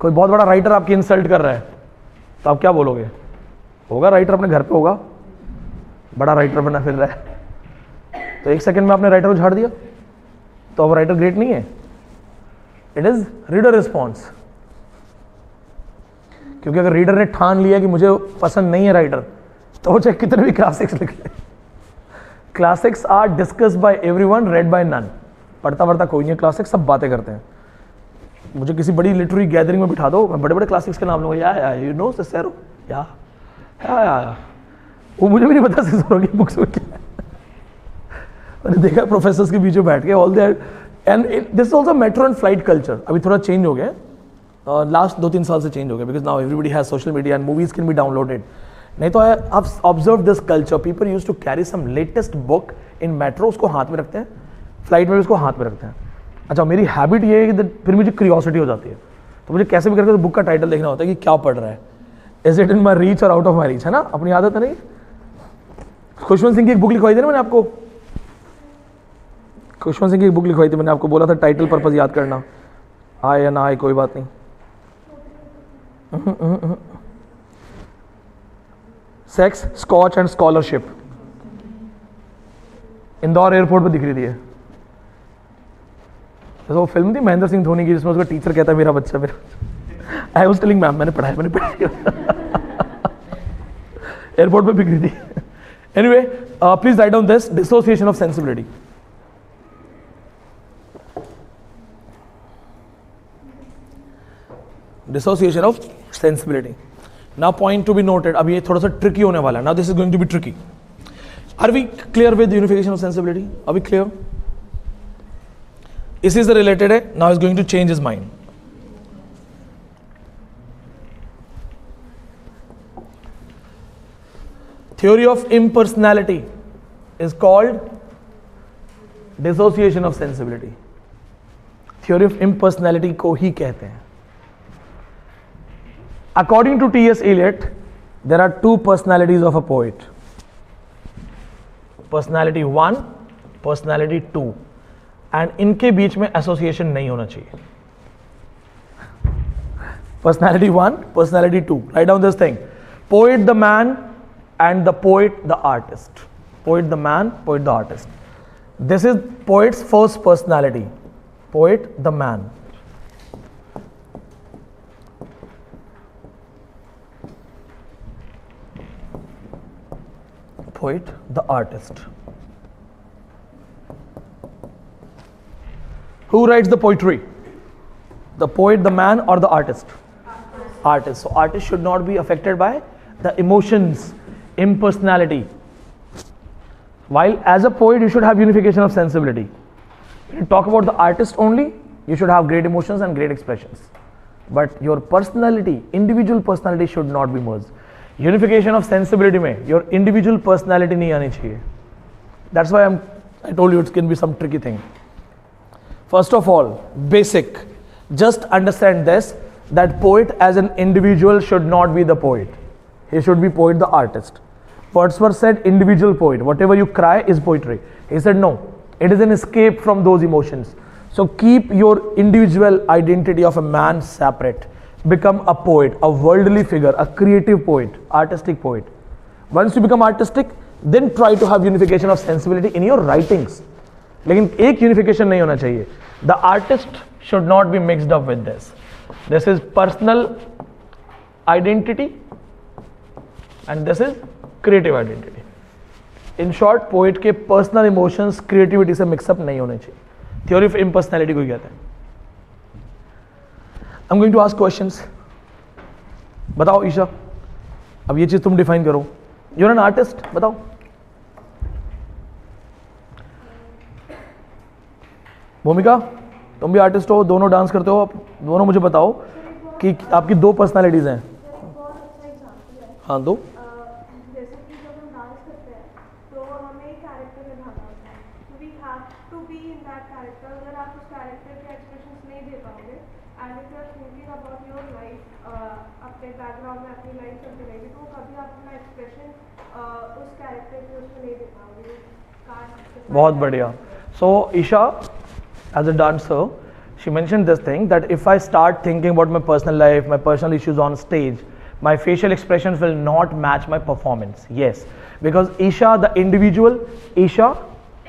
कोई बहुत बड़ा राइटर आपकी इंसल्ट कर रहा है तो आप क्या बोलोगे? होगा राइटर अपने घर पे होगा, बड़ा राइटर बना फिर रहा है, तो एक सेकंड में आपने राइटर को झाड़ दिया तो अब राइटर ग्रेट नहीं है. It is reader response. क्योंकि अगर रीडर ने ठान लिया कि मुझे पसंद नहीं है राइटर, तो वो चाहे कितने भी क्लासिक्स लिख ले. Classics are discuss by everyone, read by none. पढ़ता पढ़ता कोई नहीं है क्लासिक्स, सब बातें करते हैं. मुझे किसी बड़ी लिटरेरी गैदरिंग में बिठा दो, मैं बड़े बड़े क्लासिक्स के नाम लूंगा. या यू नो सिसेरो, या वो मुझे भी नहीं पता सिसेरो की बुक्स में क्या है. मैंने देखा प्रोफेसर्स के बीच में बैठ के all there. And this is also metro and flight culture. अभी थोड़ा चेंज हो गया, लास्ट 2-3 साल से चेंज हो गया, because now everybody has social media and movies can be downloaded. नहीं तो आप observe this culture, people use to carry some latest book in metro, उसको हाथ में रखते हैं, फ्लाइट में भी उसको हाथ में रखते हैं. अच्छा, मेरी हैबिट ये है कि फिर मुझे क्यूरियोसिटी हो जाती है, तो मुझे कैसे भी करके बुक का टाइटल देखना होता है कि क्या पढ़ रहा है, is it in my reach और आउट ऑफ माई रीच, है ना. अपनी आदत है नहीं. खुशवंत सिंह की एक बुक लिखवाई थी ना मैंने आपको, खुशवंत सिंह की एक बुक लिखवाई थी मैंने आपको, बोला था टाइटल पर्पज याद करना, आए या ना आए कोई बात नहीं. Sex, scotch and scholarship. Indore airport पे दिख रही थी. तो वो फिल्म थी महेंद्र सिंह धोनी की जिसमें उसका टीचर कहता है मेरा बच्चा मेरा. आई वाज टेलिंग मैम मैंने पढ़ा है. एयरपोर्ट पे बिक रही थी. Anyway, please write down this dissociation of sensibility. Dissociation of sensibility. Now point to be noted. अब ये थोड़ा सा tricky होने वाला है. Now this is going to be tricky. Are we clear with unification of sensibility? Are we clear? This is the related है. Now he's going to change his mind. Theory of impersonality is called dissociation of sensibility. Theory of impersonality को ही कहते हैं. According to T.S. Eliot, there are two personalities of a poet. Personality 1, personality 2. And इनके बीच में association नहीं होना चाहिए. Personality 1, personality 2. Write down this thing. Poet the man and the poet the artist. Poet the man, poet the artist. This is poet's first personality. Poet the man. Poet the artist. Who writes the poetry? The poet, the man, or the artist? Artist. So artist should not be affected by the emotions, impersonality. While as a poet you should have unification of sensibility. When you talk about the artist only, you should have great emotions and great expressions. But your personality, individual personality should not be merged. Unification of sensibility में your individual personality नहीं आनी चाहिए. That's why I told you it can be some tricky thing. First of all, basic. Just understand this, that poet as an individual should not be the poet. He should be poet the artist. Wordsworth said individual poet. Whatever you cry is poetry. He said no. It is an escape from those emotions. So keep your individual identity of a man separate. Become a poet, a worldly figure, a creative poet, artistic poet. Once you become artistic, then try to have unification of sensibility in your writings. लेकिन एक unification नहीं होना चाहिए. The artist should not be mixed up with this. This is personal identity and this is creative identity. In short, poet के personal emotions, creativity से mix up नहीं होने चाहिए. Theory of impersonality को कहते हैं. I'm going to ask questions. बताओ ईशा, अब ये चीज तुम डिफाइन करो. You're an artist, बताओ. भूमिका, तुम भी आर्टिस्ट हो, दोनों डांस करते हो, दोनों मुझे बताओ कि आपकी दो पर्सनालिटीज हैं. हाँ दो. जैसे कि जब हम डांस करते हैं तो हमें एक कैरेक्टर निभाना होता है. We have to be in that character. अगर आप उस कैरेक्टर के एक्सप्रेशंस नहीं दे पाओगे and if you are thinking about your life, अपने बैकग्राउंड में अपनी लाइफ चलती रहेगी तो कभी आप अपना एक्सप्रेशन उस कैरेक्टर के उसमें नहीं दे पाओगे. बहुत बढ़िया. सो Isha, as a dancer, she mentioned this thing that if I start thinking about my personal life, my personal issues on stage, my facial expressions will not match my performance. Yes, because Isha, the individual, Isha,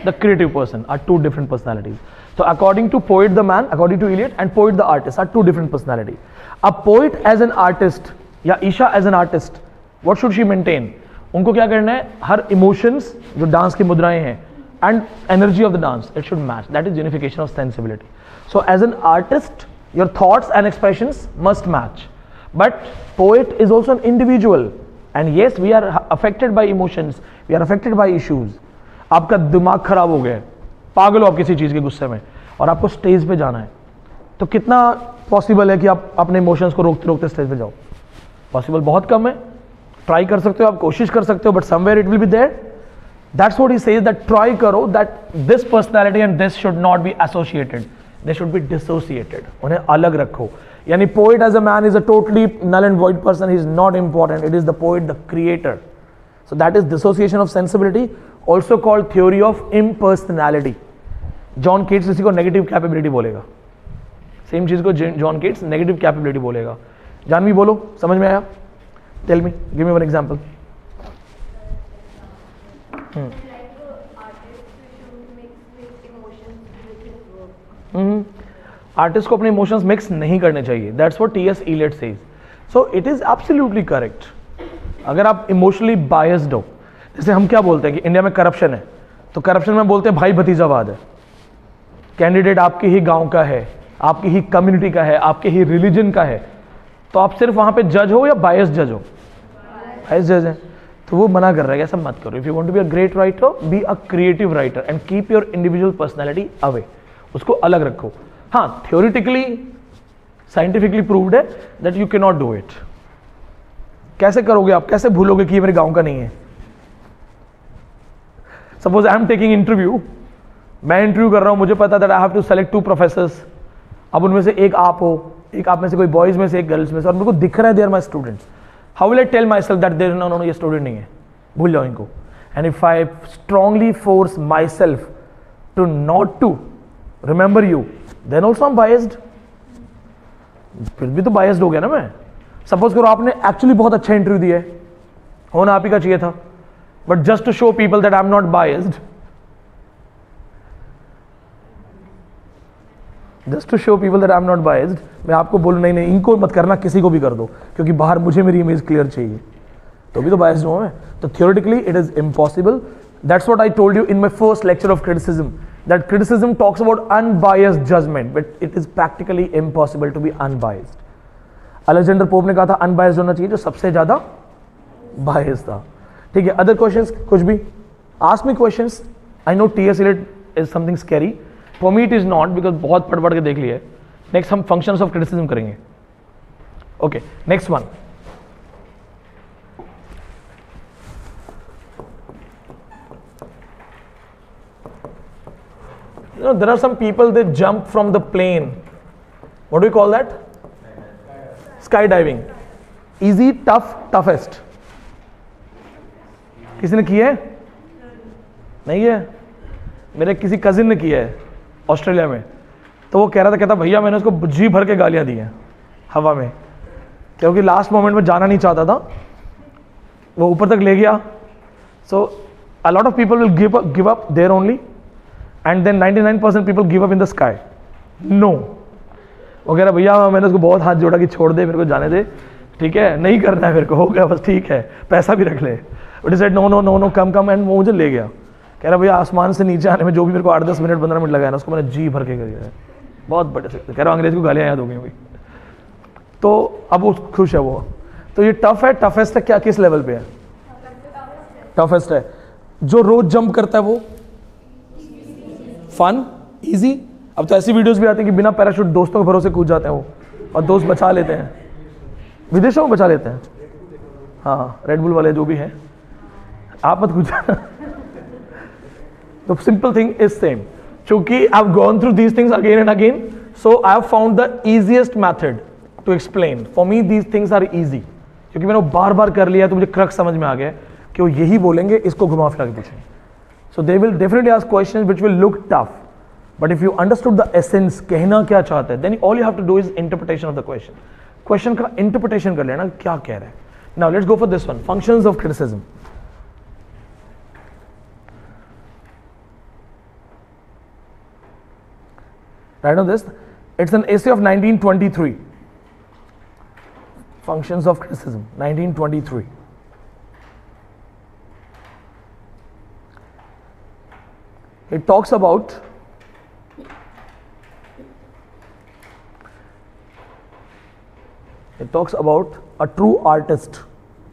the creative person, are two different personalities. So according to poet the man, according to Eliot, and poet the artist are two different personalities. A poet as an artist, या Isha as an artist, what should she maintain? उनको क्या करना है? हर emotions जो dance की मुद्राएं हैं and energy of the dance, it should match. That is unification of sensibility. So as an artist, your thoughts and expressions must match. But poet is also an individual, and yes, we are affected by emotions, we are affected by issues. आपका दिमाग खराब हो गया है, पागल हो आप किसी चीज़ के गुस्से में, और आपको स्टेज पे जाना है, तो कितना पॉसिबल है कि आप अपने इमोशंस को रोकते रोकते स्टेज पे जाओ? पॉसिबल बहुत कम है. ट्राई कर सकते हो, आप कोशिश कर सकते हो, but somewhere it will be there. That's what he says, that try karo that this personality and this should not be associated. They should be dissociated. उन्हें अलग रखो. यानी poet as a man is a totally null and void person. He is not important. It is the poet, the creator. So that is dissociation of sensibility, also called theory of impersonality. John Keats इसी को negative capability बोलेगा. Same चीज को John Keats negative capability बोलेगा. जानवी बोलो, समझ में आया? Tell me, give me one example. Artist को अपने इमोशंस मिक्स नहीं करने चाहिए. That's what T S. Eliot says. So it is absolutely correct. अगर आप इमोशनली बायस्ड हो, जैसे हम क्या बोलते हैं कि इंडिया में करप्शन है, तो करप्शन में बोलते हैं भाई भतीजावाद है। कैंडिडेट आपके ही गांव का है, आपकी ही कम्युनिटी का है, आपके ही रिलीजन का है, तो आप सिर्फ वहां पे जज हो या बायस जज हो? बायस जज है। तो वो मना कर रहा है, ऐसा मत करो। If you want to be a great writer, be a creative writer and keep your individual personality away, उसको अलग रखो। हाँ, थियोरिटिकली साइंटिफिकली प्रूव्ड है that you can not do it. कैसे करोगे आप? कैसे भूलोगे कि ये मेरे गांव का नहीं है? Suppose I am taking interview, मैं इंटरव्यू कर रहा हूं, मुझे पता that I have to select 2 professors. अब उनमें से एक आप हो, एक आप में से कोई बॉयज में से, एक गर्ल्स में से, और मेरे को दिख रहा है they are my students. How will I tell myself that there no ये स्टूडेंट नहीं है? भूल जाओ इनको। And if I strongly force myself to not to remember you, then also I am biased. फिर भी तो biased हो गया ना मैं। सपोज करो आपने एक्चुअली बहुत अच्छा इंटरव्यू दिया है, होना आप ही का चाहिए था, but just to show people that I am not biased, just to show people that I am not biased, मैं आपको बोलूं नहीं इनको मत करना, किसी को भी कर दो, क्योंकि बाहर मुझे मेरी इमेज क्लियर चाहिए, तो भी तो बायस्ड हूं मैं। तो theoretically it is impossible. That's what I told you in my first lecture of criticism, that criticism talks about unbiased judgement, but it is practically impossible to be unbiased. Alexander Pope ने कहा था unbiased होना चाहिए जो सबसे ज्यादा biased था। ठीक है, अदर क्वेश्चंस? कुछ भी ask me questions. I know TS Eliot is something scary, for me it is not, because बहुत पढ़ के देख लिया है। नेक्स्ट हम फंक्शंस ऑफ क्रिटिसिज्म करेंगे। Okay, next one, you know, there are some people they jump from the plane. What do we call that? Skydiving. Easy, tough, toughest. किसी ने किया है? नहीं है? मेरे किसी कजिन ने किया है ऑस्ट्रेलिया में। तो वो कह रहा था, कहता भैया मैंने उसको जी भर के गालियां दी हैं हवा में, क्योंकि लास्ट मोमेंट में जाना नहीं चाहता था, वो ऊपर तक ले गया। So a lot of people will give up there only, and then 99% people give up in the sky. No, वो कह रहा भैया मैंने उसको बहुत हाथ जोड़ा कि छोड़ दे, मेरे को जाने दे, ठीक है, नहीं करना है मेरे को, हो गया बस, ठीक है, पैसा भी रख ले। But he said no no no no, come, and वो मुझे ले गया। कह रहा भैया आसमान से नीचे आने में जो भी मेरे को 8-10 मिनट 15 मिनट लगाया ना, उसको मैंने जी भर के कर दिया, बहुत बड़े से। कह रहा अंग्रेज को गालियाँ याद हो गई हुई। तो अब वो खुश है वो। तो ये टफ है, टफेस्ट है, क्या किस लेवल पे है? टफेस्ट है। जो रोज जंप करता है वो फन, इजी। अब तो ऐसी वीडियोस भी आती हैं कि बिना पैराशूट दोस्तों के भरोसे कूद जाते हैं वो, और दोस्त बचा लेते हैं, विदेशों में बचा लेते हैं। हाँ, रेड बुल वाले जो भी हैं, आप मत कूद जाना। तो सिंपल थिंग इज सेम, चूंकि I have gone through these things again and again, so I have found the easiest method to explain. For me these things are easy, क्योंकि मैंने बार बार कर लिया, तो मुझे क्रक्स समझ में आ गया कि वो यही बोलेंगे, इसको घुमा फिरा के पूछेंगे। So they will definitely ask questions which will look tough, but if you understood the essence, कहना क्या चाहते हैं, then all you have to do is interpretation of the question. Question का interpretation कर लेना, क्या कह रहे हैं। Now let's go for this one, functions of criticism. Right on this, it's an essay of 1923. Functions of criticism, 1923. It talks about a true artist.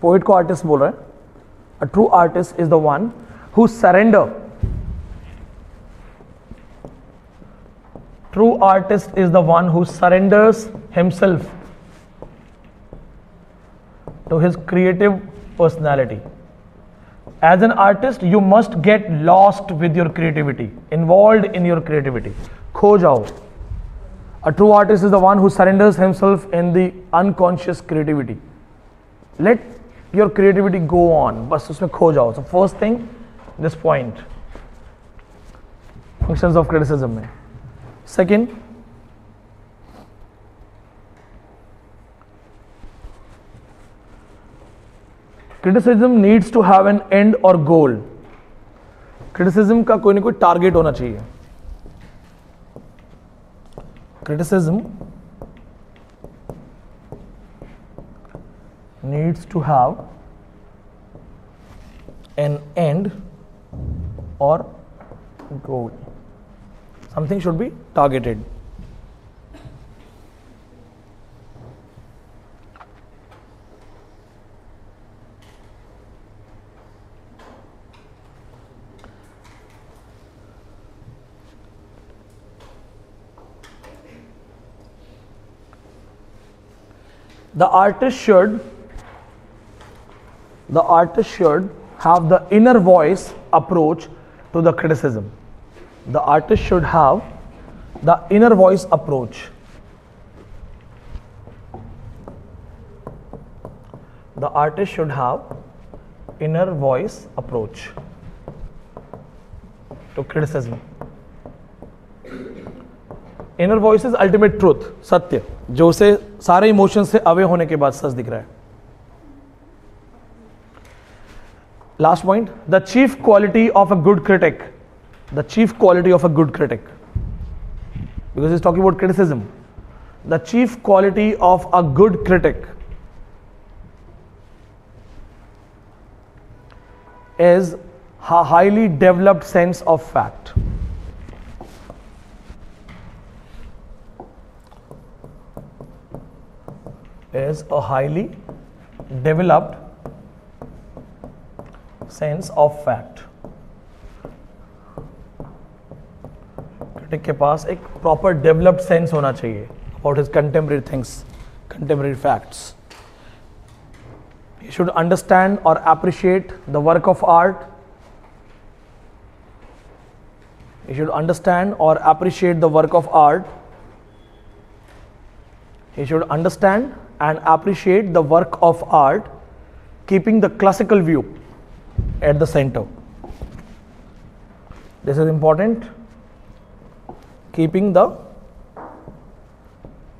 Poet को artist बोल रहा है. A true artist is the one who surrender. True artist is the one who surrenders himself to his creative personality. As an artist, you must get lost with your creativity, involved in your creativity. खो जाओ. A true artist is the one who surrenders himself in the unconscious creativity. Let your creativity go on. बस उसमें खो जाओ. So first thing, this point. Functions of criticism में. Second, criticism needs to have an end or goal. Criticism का कोई ना कोई target होना चाहिए. Criticism needs to have an end or goal. Something should be targeted. The artist should have the inner voice approach to the criticism. The artist should have the inner voice approach. The artist should have inner voice approach to criticism. Inner voice is ultimate truth, सत्य, जो उसे सारे emotions से away होने के बाद सच दिख रहा है. Last point, the chief quality of a good critic. The chief quality of a good critic. Because he's talking about criticism. The chief quality of a good critic is a highly developed sense of fact. Is a highly developed sense of fact. Critic के पास एक proper developed sense होना चाहिए about his contemporary things, contemporary facts. He should understand or appreciate the work of art. He should understand or appreciate the work of art. He should understand and appreciate the work of art, keeping the classical view at the center. This is important. Keeping the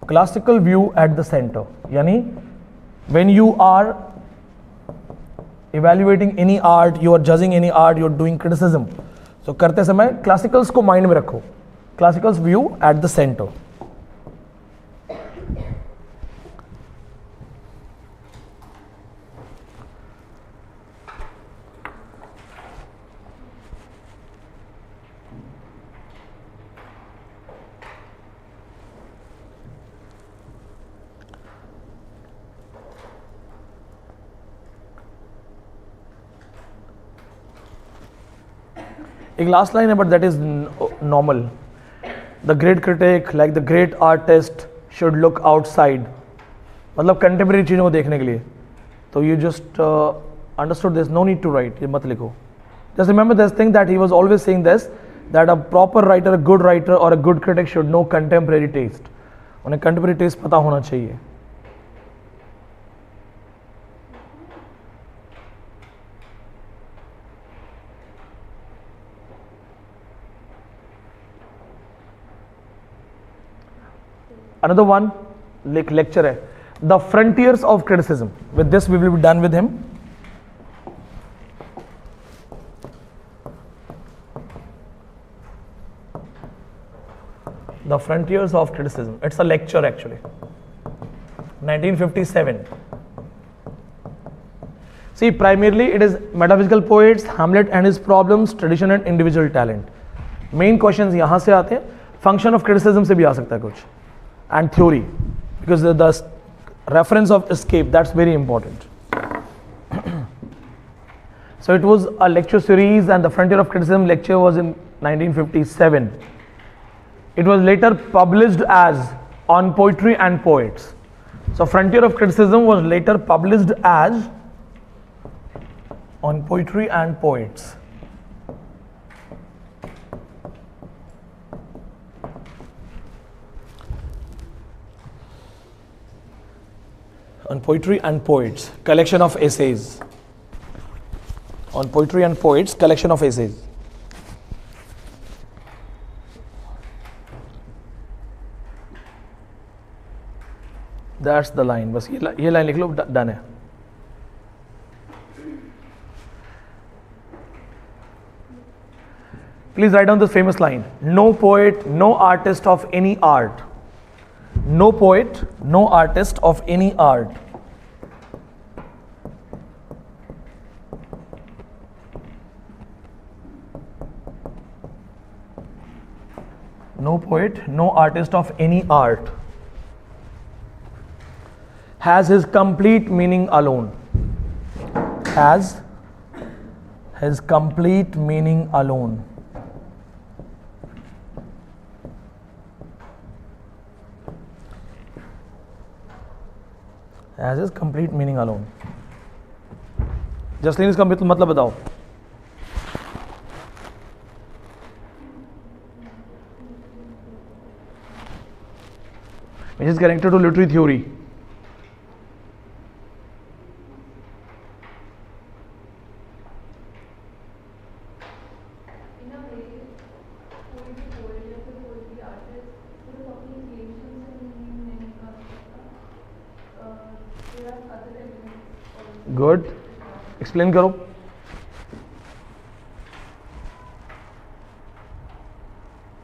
classical view at the center. Yani, when you are evaluating any art, you are judging any art, you are doing criticism. So करते समय classicals को mind में रखो. Classicals view at the center. एक last line है but that is normal. The great critic like the great artist should look outside. मतलब contemporary चीज़ों को देखने के लिए. तो you just understood this, no need to write, ये मत लिखो. Just remember this thing that he was always saying this, that a proper writer, a good writer और a good critic should know contemporary taste. उन्हें contemporary taste पता होना चाहिए. Another one lecture है, The Frontiers of Criticism. With this we will be done with him. The Frontiers of Criticism. It's a lecture actually. 1957. See, primarily it is metaphysical poets, Hamlet and his problems, tradition and individual talent. Main questions यहाँ से आते हैं. Function of criticism से भी आ सकता है कुछ. And theory, because the reference of escape, that's very important. So it was a lecture series, and the Frontier of Criticism lecture was in 1957. It was later published as On Poetry and Poets. So Frontier of Criticism was later published as On Poetry and Poets. On Poetry and Poets, collection of essays. On Poetry and Poets, collection of essays. That's the line. बस ये line लिख लो, done है. Please write down this famous line. No poet, no artist of any art. No poet, no artist of any art no poet, no artist of any art has his complete meaning alone. Has his complete meaning alone. Has his complete meaning alone. Jasleen इसका मतलब बताओ. Which is connected to literary theory. Good. Explain करो.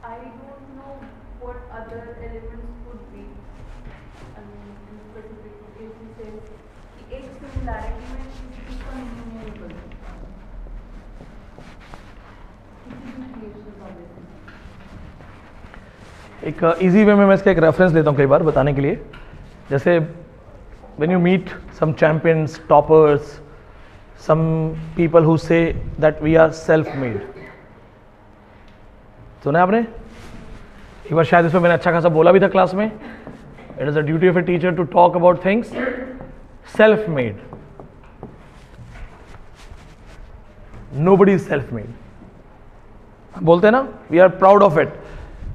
I don't know what other elements could be. I mean, in specific case, he says कि एक similarity में किसी का meaning नहीं बदल सकता. किसी भी creation का वैसे. एक इजी वे में मैं इसका एक रेफरेंस लेता हूँ कई बार बताने के लिए. जैसे when you meet some champions, toppers, some people who say that we are self-made. सुना है आपने? एक बार शायद इसमें मैंने अच्छा खासा बोला भी था क्लास में. It is the duty of a teacher to talk about things self-made. Nobody is self-made. बोलते हैं ना, we are proud of it.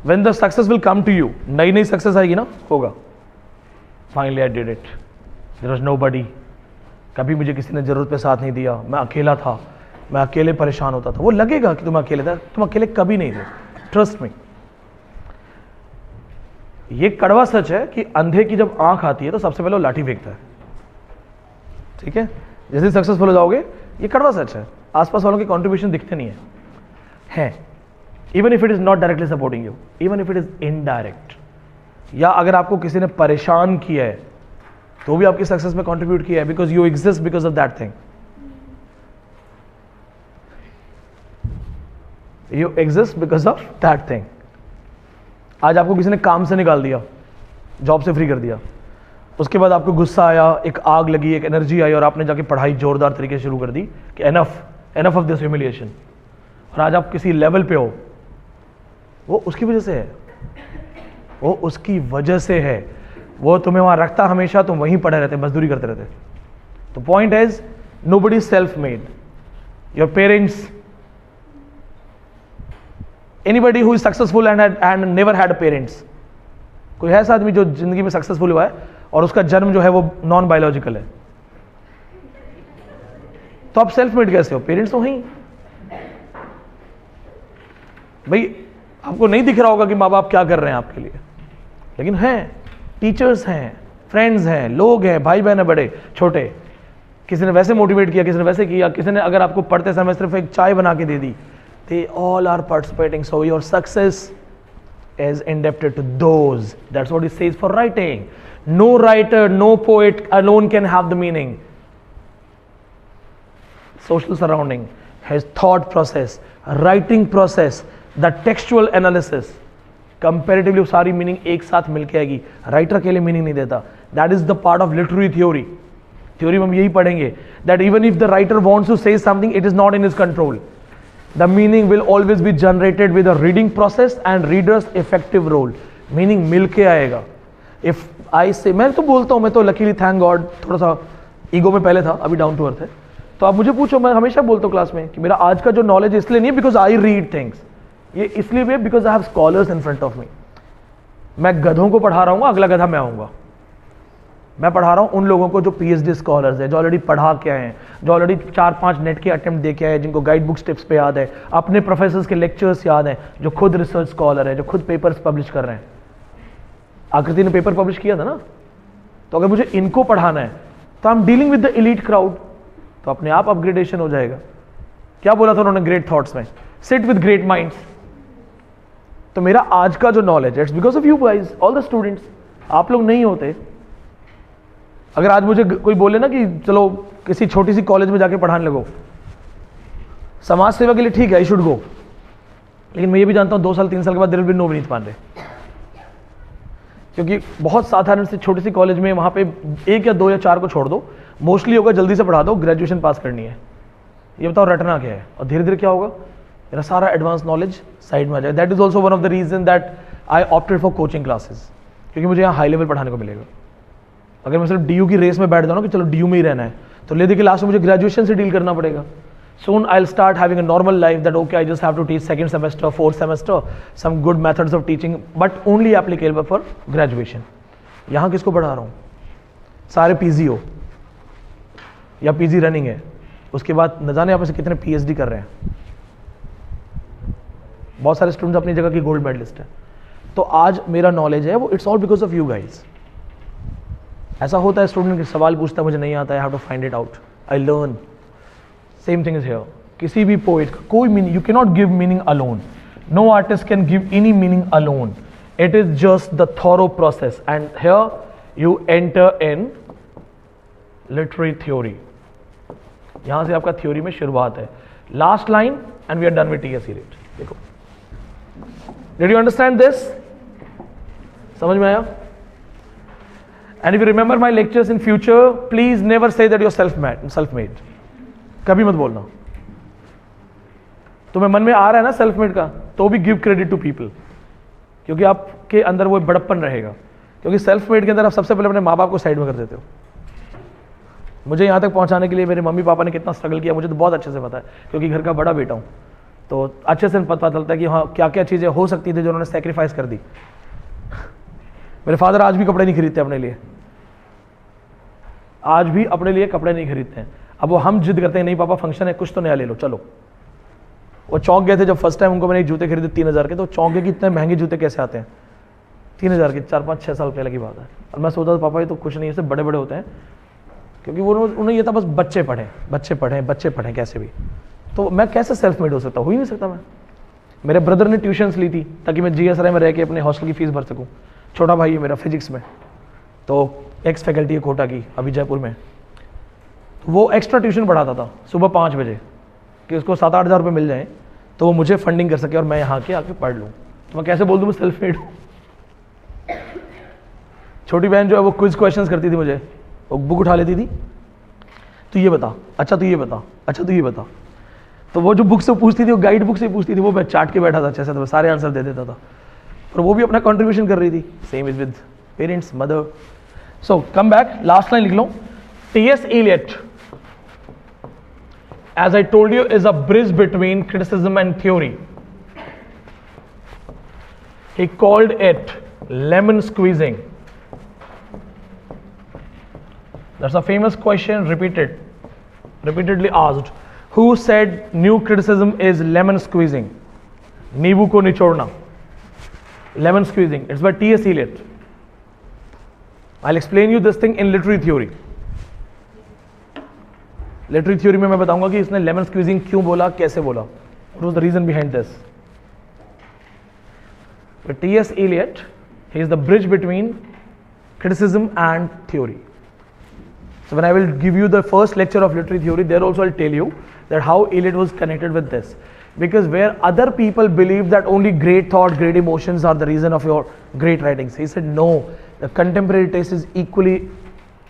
When the success will come to you, नई नई सक्सेस आएगी ना, होगा. Finally I did it. There was nobody. कभी मुझे किसी ने ज़रूरत पे साथ नहीं दिया. मैं अकेला था. मैं अकेले परेशान होता था. वो लगेगा कि तुम अकेले था. तुम अकेले कभी नहीं थे. Trust me. ये कड़वा सच है कि अंधे की जब आंख आती है तो सबसे पहले वो लाठी फेंकता है. ठीक है. जैसे सक्सेसफुल हो जाओगे, ये कड़वा सच है. आसपास वालों के कॉन्ट्रीब्यूशन दिखते नहीं है. Even if it is not directly supporting you, even if it is indirect, या अगर आपको किसी ने परेशान किया है तो भी आपकी सक्सेस में कंट्रीब्यूट किया है, because you exist because of that thing. You exist because of that thing. आज आपको किसी ने काम से निकाल दिया, जॉब से फ्री कर दिया, उसके बाद आपको गुस्सा आया, एक आग लगी, एक एनर्जी आई और आपने जाके पढ़ाई जोरदार तरीके से शुरू कर दी कि एनफ ऑफ दिस ह्यूमिलिएशन. और आज आप किसी लेवल पे हो, वो उसकी वजह से है. वो उसकी वजह से है. वो तुम्हें वहां रखता हमेशा, तुम वहीं पड़े रहते, मजदूरी करते रहते. तो point is nobody is self made. Your parents, anybody who is successful and never had parents. कोई ऐसा आदमी जो जिंदगी में सक्सेसफुल हुआ है और उसका जन्म जो है वो नॉन बायोलॉजिकल है, तो आप सेल्फ मेड कैसे हो? पेरेंट्स तो हैं भाई. आपको नहीं दिख रहा होगा कि माँ बाप क्या कर रहे हैं आपके लिए, लेकिन हैं. टीचर्स हैं, फ्रेंड्स हैं, लोग हैं, भाई बहन है, बड़े छोटे. किसी ने वैसे मोटिवेट किया, किसी ने वैसे किया, किसी ने अगर आपको पढ़ते समय सिर्फ एक चाय बना के दे दी. They all are participating. So your success is indebted to those. That's what it says for writing. No writer, no poet alone can have the meaning. Social surrounding, his thought process, writing process, the textual analysis. Comparatively सारी meaning एक साथ मिलके आएगी. Writer अकेले meaning नहीं देता. That is the part of literary theory. Theory में हम यही पढ़ेंगे that even if the writer wants to say something, it is not in his control. The meaning will always be generated with a reading process and reader's effective role. Meaning मिलके आएगा. If I say, मैं तो बोलता हूँ, मैं तो luckily thank God थोड़ा सा ईगो में पहले था, अभी डाउन टू अर्थ है. तो आप मुझे पूछो, मैं हमेशा बोलता हूँ क्लास में कि मेरा आज का जो नॉलेज इसलिए नहीं है बिकॉज आई रीड थिंग्स, ये इसलिए भी है because I have scholars in front of me. मैं गधों को पढ़ा रहा हूँ, अगला गधा मैं आऊँगा. मैं पढ़ा रहा हूँ उन लोगों को जो पीएचडी स्कॉलर्स हैं, जो ऑलरेडी पढ़ा के आए हैं, जो ऑलरेडी 4-5 नेट के अटेम्प्ट दे के आए हैं, जिनको गाइड बुक्स टिप्स पे याद है, अपने प्रोफेसर्स के लेक्चर्स याद हैं, जो खुद रिसर्च स्कॉलर है, जो खुद पेपर्स पब्लिश कर रहे हैं. आकृति ने पेपर पब्लिश किया था ना. तो अगर मुझे इनको पढ़ाना है तो I am dealing with the elite crowd, तो अपने आप अपग्रेडेशन हो जाएगा. क्या बोला था उन्होंने ग्रेट थॉट्स में? Sit with great minds. तो मेरा आज का जो knowledge, it's because of you guys, all the students. आप लोग नहीं होते. अगर आज मुझे कोई बोले ना कि चलो किसी छोटी सी कॉलेज में जाके पढ़ाने लगो, समाज सेवा के लिए ठीक है, आई शुड गो. लेकिन मैं ये भी जानता हूँ 2 साल 3 साल के बाद there will be no Vineet Pandey, क्योंकि बहुत साधारण से छोटी सी कॉलेज में वहाँ पे 1 या 2 या 4 को छोड़ दो, मोस्टली होगा जल्दी से पढ़ा दो, ग्रेजुएशन पास करनी है, ये बताओ रटना क्या है, और धीरे धीरे क्या होगा, मेरा सारा एडवांस नॉलेज साइड में आ जाए. That is also one of the reason that I opted for coaching classes, क्योंकि मुझे यहाँ हाई लेवल पढ़ाने को मिलेगा. अगर मैं सिर्फ डी की रेस में बैठ जाऊँ कि चलो डी में ही रहना है, तो ले देखिए लास्ट में मुझे ग्रेजुएशन से डील करना पड़ेगा. Soon I'll start having a normal life that okay, I just have to teach 2nd semester, 4th semester, some good methods of teaching, but only applicable for graduation. यहाँ किसको पढ़ा रहा हूँ? सारे पीजी हो या पीजी रनिंग है, उसके बाद न जाने आप से कितने पीएचडी कर रहे हैं. बहुत सारे स्टूडेंट्स अपनी जगह की गोल्ड मेडलिस्ट है. तो आज मेरा नॉलेज है वो it's all because of you guys. ऐसा होता है स्टूडेंट के सवाल पूछता है मुझे नहीं आता है, have to find it out, I learn. Same thing is here. किसी भी पोएट का कोई meaning, you cannot give meaning alone. No artist can give any meaning alone. It is just the thorough process. And here you enter in literary theory. यहाँ से आपका theory में शुरुआत है. Last line and we are done with T.S. Eliot. देखो. Did you understand this? समझ में आया? And if you remember my lectures in future, please never say that you're self-made. कभी मत बोलना. तुम्हें मन में आ रहा है ना सेल्फ मेड का, तो भी गिव क्रेडिट टू पीपल, क्योंकि आपके अंदर वो बड़प्पन रहेगा. क्योंकि सेल्फ मेड के अंदर आप सबसे पहले अपने माँ बाप को साइड में कर देते हो. मुझे यहाँ तक पहुँचाने के लिए मेरे मम्मी पापा ने कितना स्ट्रगल किया मुझे तो बहुत अच्छे से पता है, क्योंकि घर का बड़ा बेटा हूँ. तो अच्छे से पता चलता है कि हाँ क्या क्या चीज़ें हो सकती थी जो उन्होंने सेक्रीफाइस कर दी. मेरे फादर आज भी कपड़े नहीं खरीदते अपने लिए, आज भी अपने लिए कपड़े नहीं खरीदते हैं. अब वो हम जिद करते हैं नहीं पापा फंक्शन है कुछ तो नया ले लो चलो. वो चौंक गए थे जब फर्स्ट टाइम उनको मैंने एक जूते खरीदे 3000 के, तो चौंक गए कि इतने महंगे जूते कैसे आते हैं 3000 के. 4-5-6 साल पहले की बात है. और मैं सोचा था पापा ये तो कुछ नहीं, इससे बड़े बड़े होते हैं, क्योंकि वो उन्हें ये था बस बच्चे पढ़ें कैसे भी. तो मैं कैसे सेल्फ मेड हो सकता, हो ही नहीं सकता. मैं मेरे ब्रदर ने ट्यूशन्स ली थी ताकि मैं GSRA में रह के अपने हॉस्टल की फीस भर सकूँ. छोटा भाई है मेरा फिजिक्स में, तो एक्स फैकल्टी है कोटा की अभी जयपुर में. वो एक्स्ट्रा ट्यूशन पढ़ाता था सुबह 5 बजे कि उसको 7-8 हज़ार रुपये मिल जाए तो वो मुझे फंडिंग कर सके और मैं यहाँ के आके पढ़ लूँ. तो मैं कैसे बोल दूँ मैं सेल्फ मेड हूँ. छोटी बहन जो है वो क्विज क्वेश्चंस करती थी मुझे, वो बुक उठा लेती थी, तो ये बता, अच्छा तो ये बता, अच्छा तो ये बता. तो वो जो बुक से पूछती थी वो गाइड बुक से पूछती थी, वो मैं चाट के बैठा था अच्छे से, तो मैं सारे आंसर दे देता था. और वो भी अपना कंट्रीब्यूशन कर रही थी. Same is with parents, mother. So come back, last line लिख लो. T.S. Eliot, as I told you, is a bridge between criticism and theory. He called it lemon squeezing. That's a famous question repeatedly asked. Who said new criticism is lemon squeezing? नींबू को निचोड़ना. Lemon squeezing. It's by T.S. Eliot. I'll explain you this thing in literary theory. Literary theory में मैं बताऊंगा कि इसने lemon squeezing क्यों बोला, कैसे बोला, what was the reason behind this. But T.S. Eliot, he is the bridge between criticism and theory. So when I will give you the first lecture of literary theory, there also I'll tell you that how Eliot was connected with this. Because where other people believe that only great thought, great emotions are the reason of your great writings, he said no, the contemporary taste is equally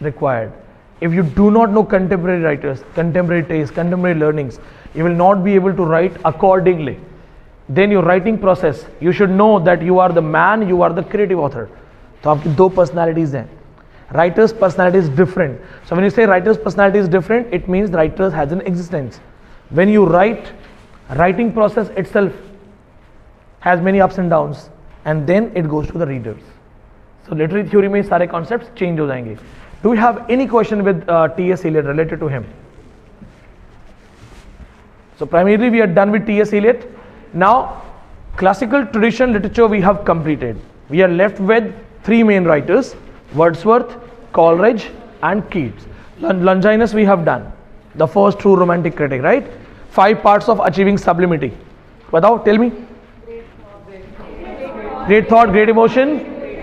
required. If you do not know contemporary writers, contemporary taste, contemporary learnings, you will not be able to write accordingly. Then your writing process, you should know that you are the man, you are the creative author. तो आपकी 2 personalities हैं. Writer's personality is different. So when you say writer's personality is different, it means the writer has an existence. When you write, writing process itself has many ups and downs, and then it goes to the readers. So literary theory में सारे concepts change हो जाएंगे. Do you have any question with T.S. Eliot related to him? So primarily we are done with T.S. Eliot. Now classical tradition literature we have completed. We are left with 3 main writers: Wordsworth, Coleridge and Keats. Longinus we have done, the first true romantic critic, right? 5 parts of achieving sublimity. Batao, tell me. Great thought, great emotion,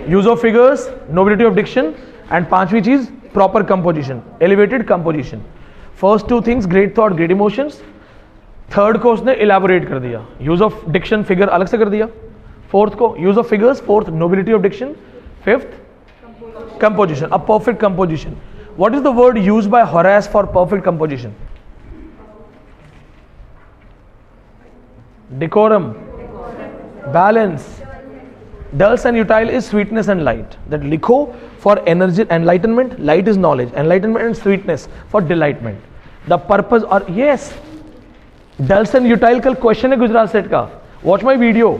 use of figures, nobility of diction, and 5वीं चीज proper composition, elevated composition. First 2 things, great thought, great emotions, third को उसने elaborate कर दिया, use of Dickson figure अलग से कर दिया। फोर्थ को use of figures, fourth nobility of diction, fifth composition, a perfect composition. What is the word used by Horace for perfect composition? decorum, balance. Dulce and utile is sweetness and light. That likho for energy, enlightenment, light is knowledge, enlightenment and sweetness for delightment. The purpose or yes, dulce and utile कल question है Gujarat set का, watch my video.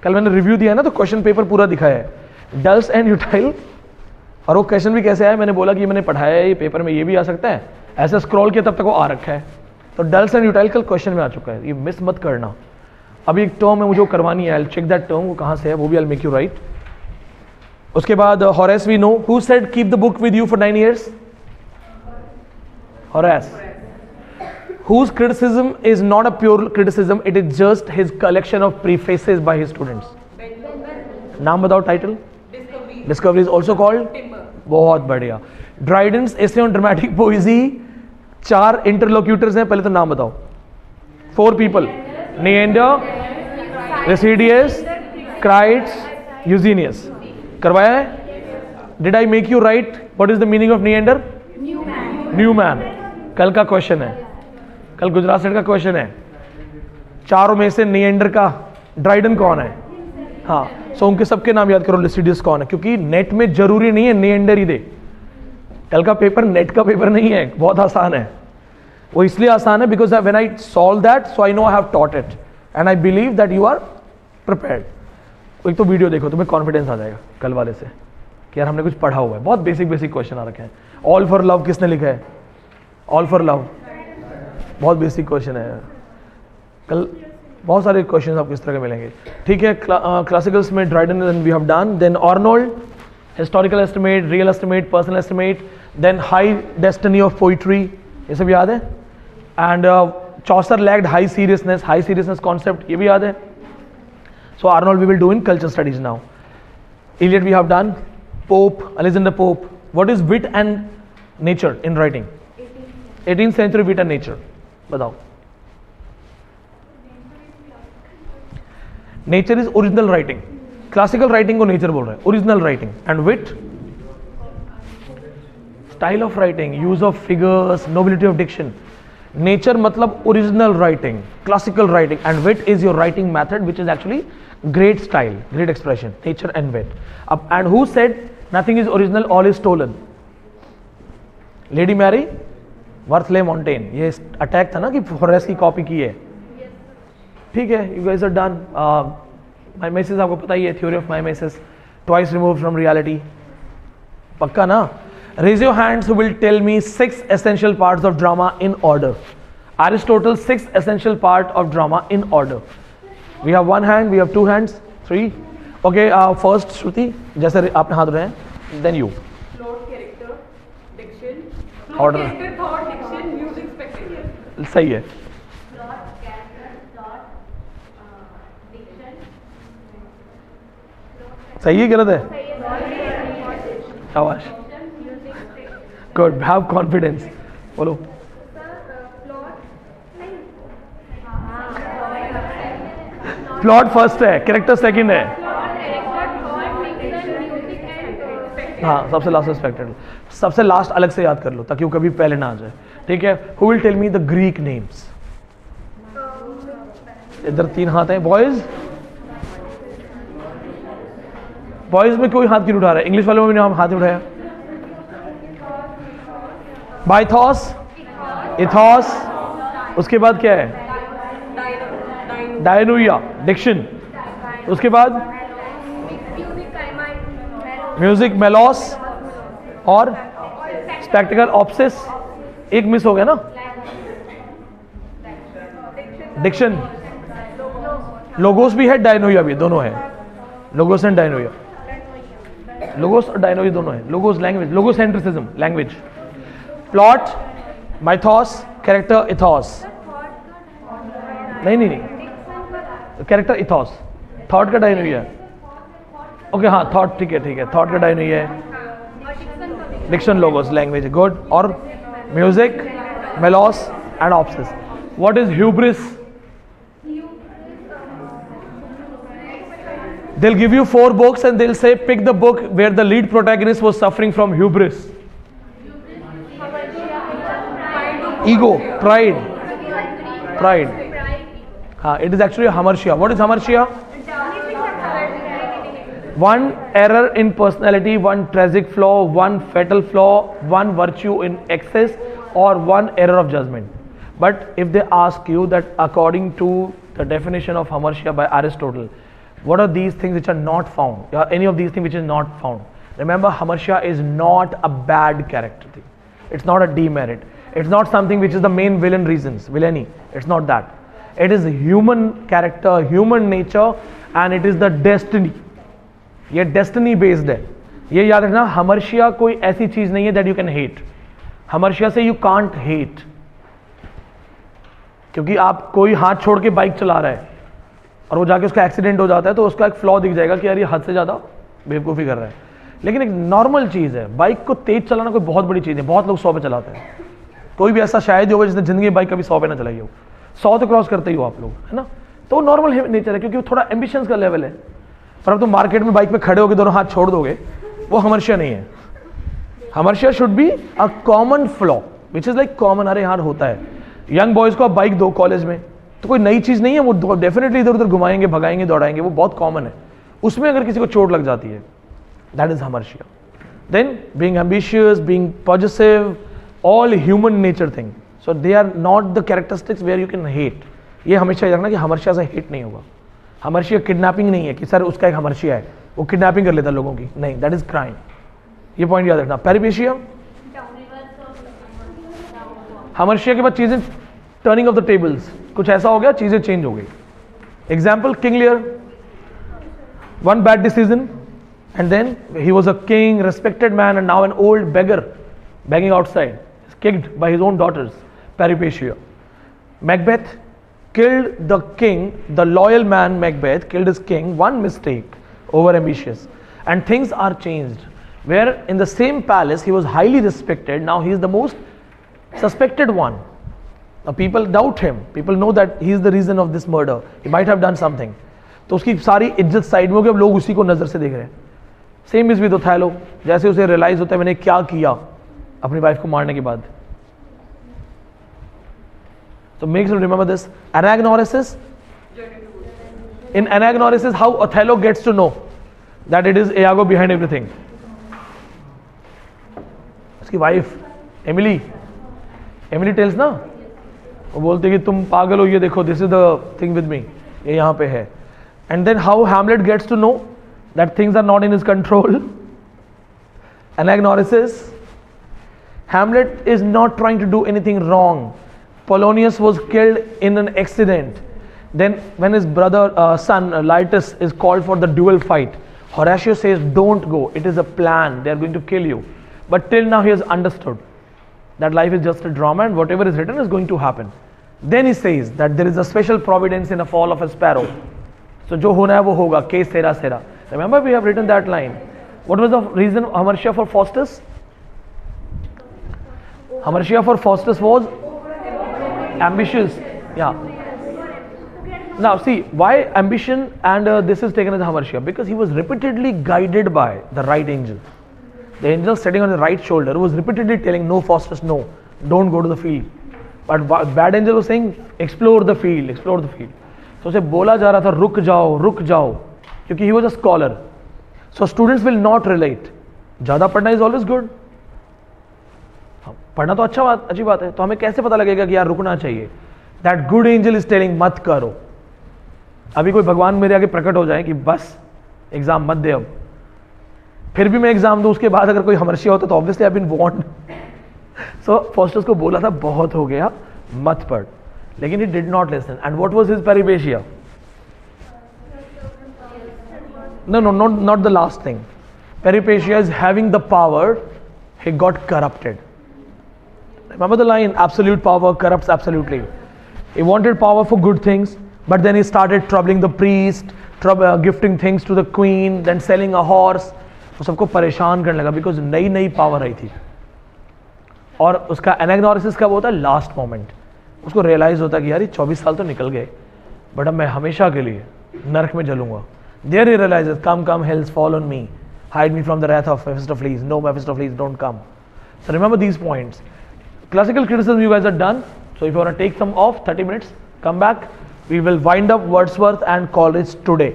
कल मैंने review दिया है ना, तो question paper पूरा दिखाया है डल्स एंड यूटाइल। और वो क्वेश्चन भी कैसे आया, मैंने बोला कि मैंने पढ़ाया है, ये पेपर में ये भी आ सकता है, ऐसे स्क्रॉल किया तब तक वो आ रखा है। तो डल्स एंड यूटाइल कल क्वेश्चन में आ चुका है, ये मिस मत करना। अभी एक टर्म है मुझे वो करवानी है, I will check that term, वो कहाँ से है वो भी I will make you write. उसके बाद Horace we know, who said keep the book with you for 9 years? Horace. Whose criticism is not a pure criticism, it is just his collection of prefaces by his students. नाम बताओ, title? Discovery is also called Timber. बहुत बढ़िया। Dryden's essay on dramatic poesy, 4 interlocutors हैं, पहले तो नाम बताओ। 4 people, Neander, Rhasidius, Crates, Eugenius। करवाया है? Did I make you write what is the meaning of Neander? New man। कल का क्वेश्चन है, कल गुजरात सेट का क्वेश्चन है। चारों में से निएंडर का ड्राइडन कौन है? हाँ, सो उनके सबके नाम याद करो, लिसिडियस कौन है, क्योंकि नेट में जरूरी नहीं है निएंडर ही दे। कल का पेपर नेट का पेपर नहीं है, बहुत आसान है। वो इसलिए आसान है because when I solve that so I know I have taught it and I believe that you are prepared. एक तो वीडियो देखो, तुम्हें कॉन्फिडेंस आ जाएगा कल वाले से कि यार हमने कुछ पढ़ा हुआ है। बहुत बेसिक बेसिक क्वेश्चन आ रखे हैं। ऑल फॉर लव किसने लिखा है? ऑल फॉर लव बहुत बेसिक क्वेश्चन है। कल बहुत सारे क्वेश्चन आपको इस तरह के मिलेंगे, ठीक है। क्लासिकल्स में Dryden we have done, then Arnold historical estimate, real estimate, personal estimate, then high destiny of poetry, ये सब याद है। And Chaucer lacked high seriousness concept, ये भी याद है। So Arnold we will do in culture studies now. Iliad we have done, Pope, Alexander Pope. What is wit and nature in writing? 18th century wit and nature बताओ। Nature is original writing, classical writing को nature बोल रहे हैं, original writing. And wit style of writing, use of figures, nobility of diction. Nature मतलब original writing, classical writing, and wit is your writing method which is actually great style, great expression, nature and wit. अब and who said nothing is original, all is stolen? Lady Mary Wortley Montagu. ये attack था ना कि Horace की copy की है, ठीक है। You guys are done. Mimesis आपको पता ही है, theory of mimesis, twice removed from reality, पक्का ना? Raise your hands who will tell me 6 essential parts of drama in order. Aristotle 6 essential part of drama in order. We have 1 hand, we have 2 hands, 3. Okay, first Shruti, जैसे आपने हाथ उठाए, then you. Plot, character, diction. Order. Character, thought, diction, music, spectacle. सही है। सही है, गलत है? शाबाश, गुड, हैव कॉन्फिडेंस। बोलो। प्लॉट फर्स्ट है, कैरेक्टर सेकंड है। हाँ, सबसे लास्ट स्पेक्टेकल, सबसे लास्ट अलग से याद कर लो ताकि वो कभी पहले ना आ जाए, ठीक है। Who will tell me the Greek names? इधर 3 हाथ हैं। बॉयज, बॉयज में कोई हाथ क्यों उठा रहा है? इंग्लिश वालों में भी हाथ उठाया। बाइथॉस, इथॉस, उसके बाद क्या है? डायनुया, डिक्शन। उसके बाद म्यूजिक, मेलोस, और स्पेक्टिकल, ऑप्सिस। एक मिस हो गया ना, डिक्शन। लोगोस भी है, डायनोया भी, दोनों है। लोगोस एंड डायनोया, लोगोस और डायनोया दोनों है। Logos language, logocentrism language. Plot, mythos, character, ethos. नहीं, कैरेक्टर इथॉस, थॉट का डायनोया है। ओके, हाँ, थॉट, ठीक है, थॉट का डायनोया है। Diction, logos, language, good. और music, melos and opsis. What is hubris? They'll give you 4 books and they'll say pick the book where the lead protagonist was suffering from hubris. Ego, pride. It is actually hamartia. What is hamartia? One error in personality, one tragic flaw, one fatal flaw, one virtue in excess, or one error of judgment. But if they ask you that according to the definition of hamartia by Aristotle, what are these things which are not found? Any of these things which is not found? Remember, hamartia is not a bad character thing. It's not a demerit. It's not something which is the main villainy. It's not that. It is human character, human nature, and it is the destiny. ये destiny based है. ये याद रखना, हमर्शिया कोई ऐसी चीज नहीं है दैट यू कैन हेट. हमर्शिया से यू कांट हेट, क्योंकि आप कोई हाथ छोड़ के बाइक चला रहा है और वो जाके उसका एक्सीडेंट हो जाता है तो उसका एक फ्लॉ दिख जाएगा कि यार ये हद से ज़्यादा बेवकूफ़ी कर रहा है. लेकिन एक नॉर्मल चीज़ है, बाइक को तेज चलाना कोई बहुत बड़ी चीज़ है. बहुत लोग 100 पे चलाते हैं. कोई भी ऐसा शायद होगा जिसने जिंदगी में बाइक कभी 100 पे ना चलाई हो. 100 तो क्रॉस करते ही हो आप लोग, है ना. तो वो नॉर्मल नेचर है, क्योंकि वो थोड़ा एम्बिशंस का लेवल है. पर अब तुम मार्केट में बाइक पे खड़े होकर दोनों हाथ छोड़ दोगे, वो हमर्शिया नहीं है. Hamartia should be a common flaw which is like common. अरे यार होता है, यंग बॉयज को आप बाइक दो कॉलेज में तो कोई नई चीज नहीं है, वो डेफिनेटली इधर उधर घुमाएंगे, भगाएंगे, दौड़ाएंगे, वो बहुत कॉमन है. उसमें अगर किसी को चोट लग जाती है, that is hamartia. Then being ambitious, being positive, all human nature thing. So they are not the characteristics where you can hate. ये हमेशा याद रखना कि हमर्शिया से हेट नहीं होगा. हमर्शिया किडनैपिंग नहीं है कि सर उसका एक हमर्शिया है, वो किडनैपिंग कर लेता है लोगों की. नहीं, दैट इज क्राइम. ये पॉइंट याद रखना. पेरिपेशिया, हमर्शिया के बाद चीजें टर्निंग ऑफ द टेबल्स, कुछ ऐसा हो गया, चीजें चेंज हो गई. Example, King Lear. One bad decision and then he was a king, respected man, and now an old beggar begging outside, kicked by his own daughters. Peripecia. Macbeth killed the king, the loyal man Macbeth killed his king, one mistake, over ambitious, and things are changed. Where in the same palace he was highly respected, now he is the most suspected one. Now people doubt him, people know that he is the reason of this murder, he might have done something. तो उसकी सारी इज्जत side में हो गई, अब लोग उसी को नजर से देख रहे हैं. Same is with Othello. जैसे उसे रियलाइज होता है मैंने क्या किया अपनी वाइफ को मारने के बाद. So make sure to remember this. Anagnorisis. In anagnorisis, how Othello gets to know that it is Iago behind everything. उसकी वाइफ एमिली टेल्स ना, वो बोलती है कि तुम पागल हो, ये देखो, this is the thing with me, ये यहाँ पे है. And then how Hamlet gets to know that things are not in his control. Anagnorisis. Hamlet is not trying to do anything wrong. Polonius was killed in an accident. Then when his son Lytus is called for the duel fight, Horatio says don't go, it is a plan, they are going to kill you. But till now he has understood that life is just a drama and whatever is written is going to happen. Then he says that there is a special providence in the fall of a sparrow. So जो होना है वो होगा. Que sera sera. Remember we have written that line. What was the reason Hamartia for Faustus? Hamartia for Faustus was ambitious. Yeah. Now see why ambition and this is taken as Hamartia, because he was repeatedly guided by the right angel. The angel sitting on the right shoulder was repeatedly telling, no Faustus, no, don't go to the field. But bad angel was saying explore the field, explore the field. So उसे बोला जा रहा था रुक जाओ, क्योंकि he was a scholar. So students will not relate. ज़्यादा पढ़ना is always good. पढ़ना तो अच्छी बात है. तो हमें कैसे पता लगेगा कि यार रुकना चाहिए? That good angel is telling मत करो. अभी कोई भगवान मेरे आगे प्रकट हो जाए कि बस एग्जाम मत दे, अब फिर भी मैं एग्जाम दूं, उसके बाद अगर कोई हमर्शिया होता तो obviously I been warned. So Faustus को बोला था बहुत हो गया, मत पढ़, लेकिन he did not listen. And what was his peripecia? No, not the last thing. Peripecia is having the power, he got corrupted. Remember the line, absolute power corrupts absolutely. He wanted power for good things, but then he started troubling the priest, gifting things to the queen, then selling a horse. वो सबको परेशान करने लगा because नई power आई थी. और उसका एनाग्नोरिसिस कब होता है? Last moment. उसको रियलाइज़ होता है कि यार ये 24 साल तो निकल गए, बट अब मैं हमेशा के लिए नरक में जलूंगा. There he realises, come come hills fall on me, hide me from the wrath of Mephistopheles. No, Mephistopheles, don't come. So remember these points. Classical criticism you guys are done. So if you want to take some off, 30 minutes, come back. We will wind up Wordsworth and Coleridge today.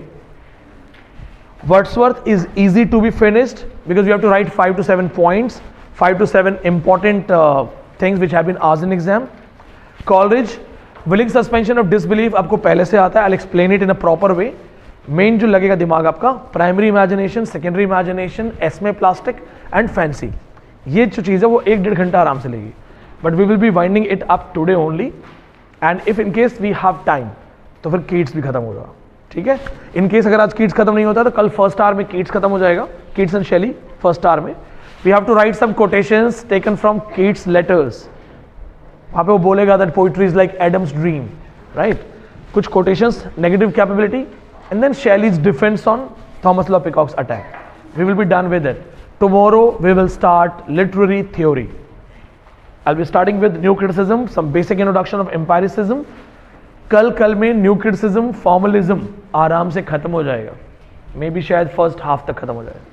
Wordsworth is easy to be finished because you have to write 5 to 7 points, 5 to 7 important things which have been asked in exam. Coleridge, willing suspension of disbelief आपको पहले से आता है. I'll explain it in a proper way. Main जो लगेगा दिमाग आपका, primary imagination, secondary imagination, esemplastic and fancy. ये जो चीज़ है वो 1-1.5 घंटा आराम से लेगी. But we will be winding it up today only. And if in case we have time तो फिर कीट्स भी खत्म हो जाएगा. ठीक है, इन केस अगर आज कीट्स खत्म नहीं होता तो कल फर्स्ट आवर में कीट्स खत्म हो जाएगा. Keats and Shelley first hour में. We have to write some quotations taken from Keats letters. वहाँ पे वो बोलेगा that poetry is like Adam's dream, right. कुछ quotations, negative capability, and then Shelley's defense on Thomas Love Peacock's attack. We will be done with it. Tomorrow we will start literary theory. I'll be starting with new criticism, some basic introduction of empiricism. कल में new criticism, formalism आराम से खत्म हो जाएगा. Maybe शायद first half तक खत्म हो जाएगा.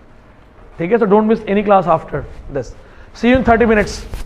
ठीक है, so don't miss any class after this. See you in 30 minutes.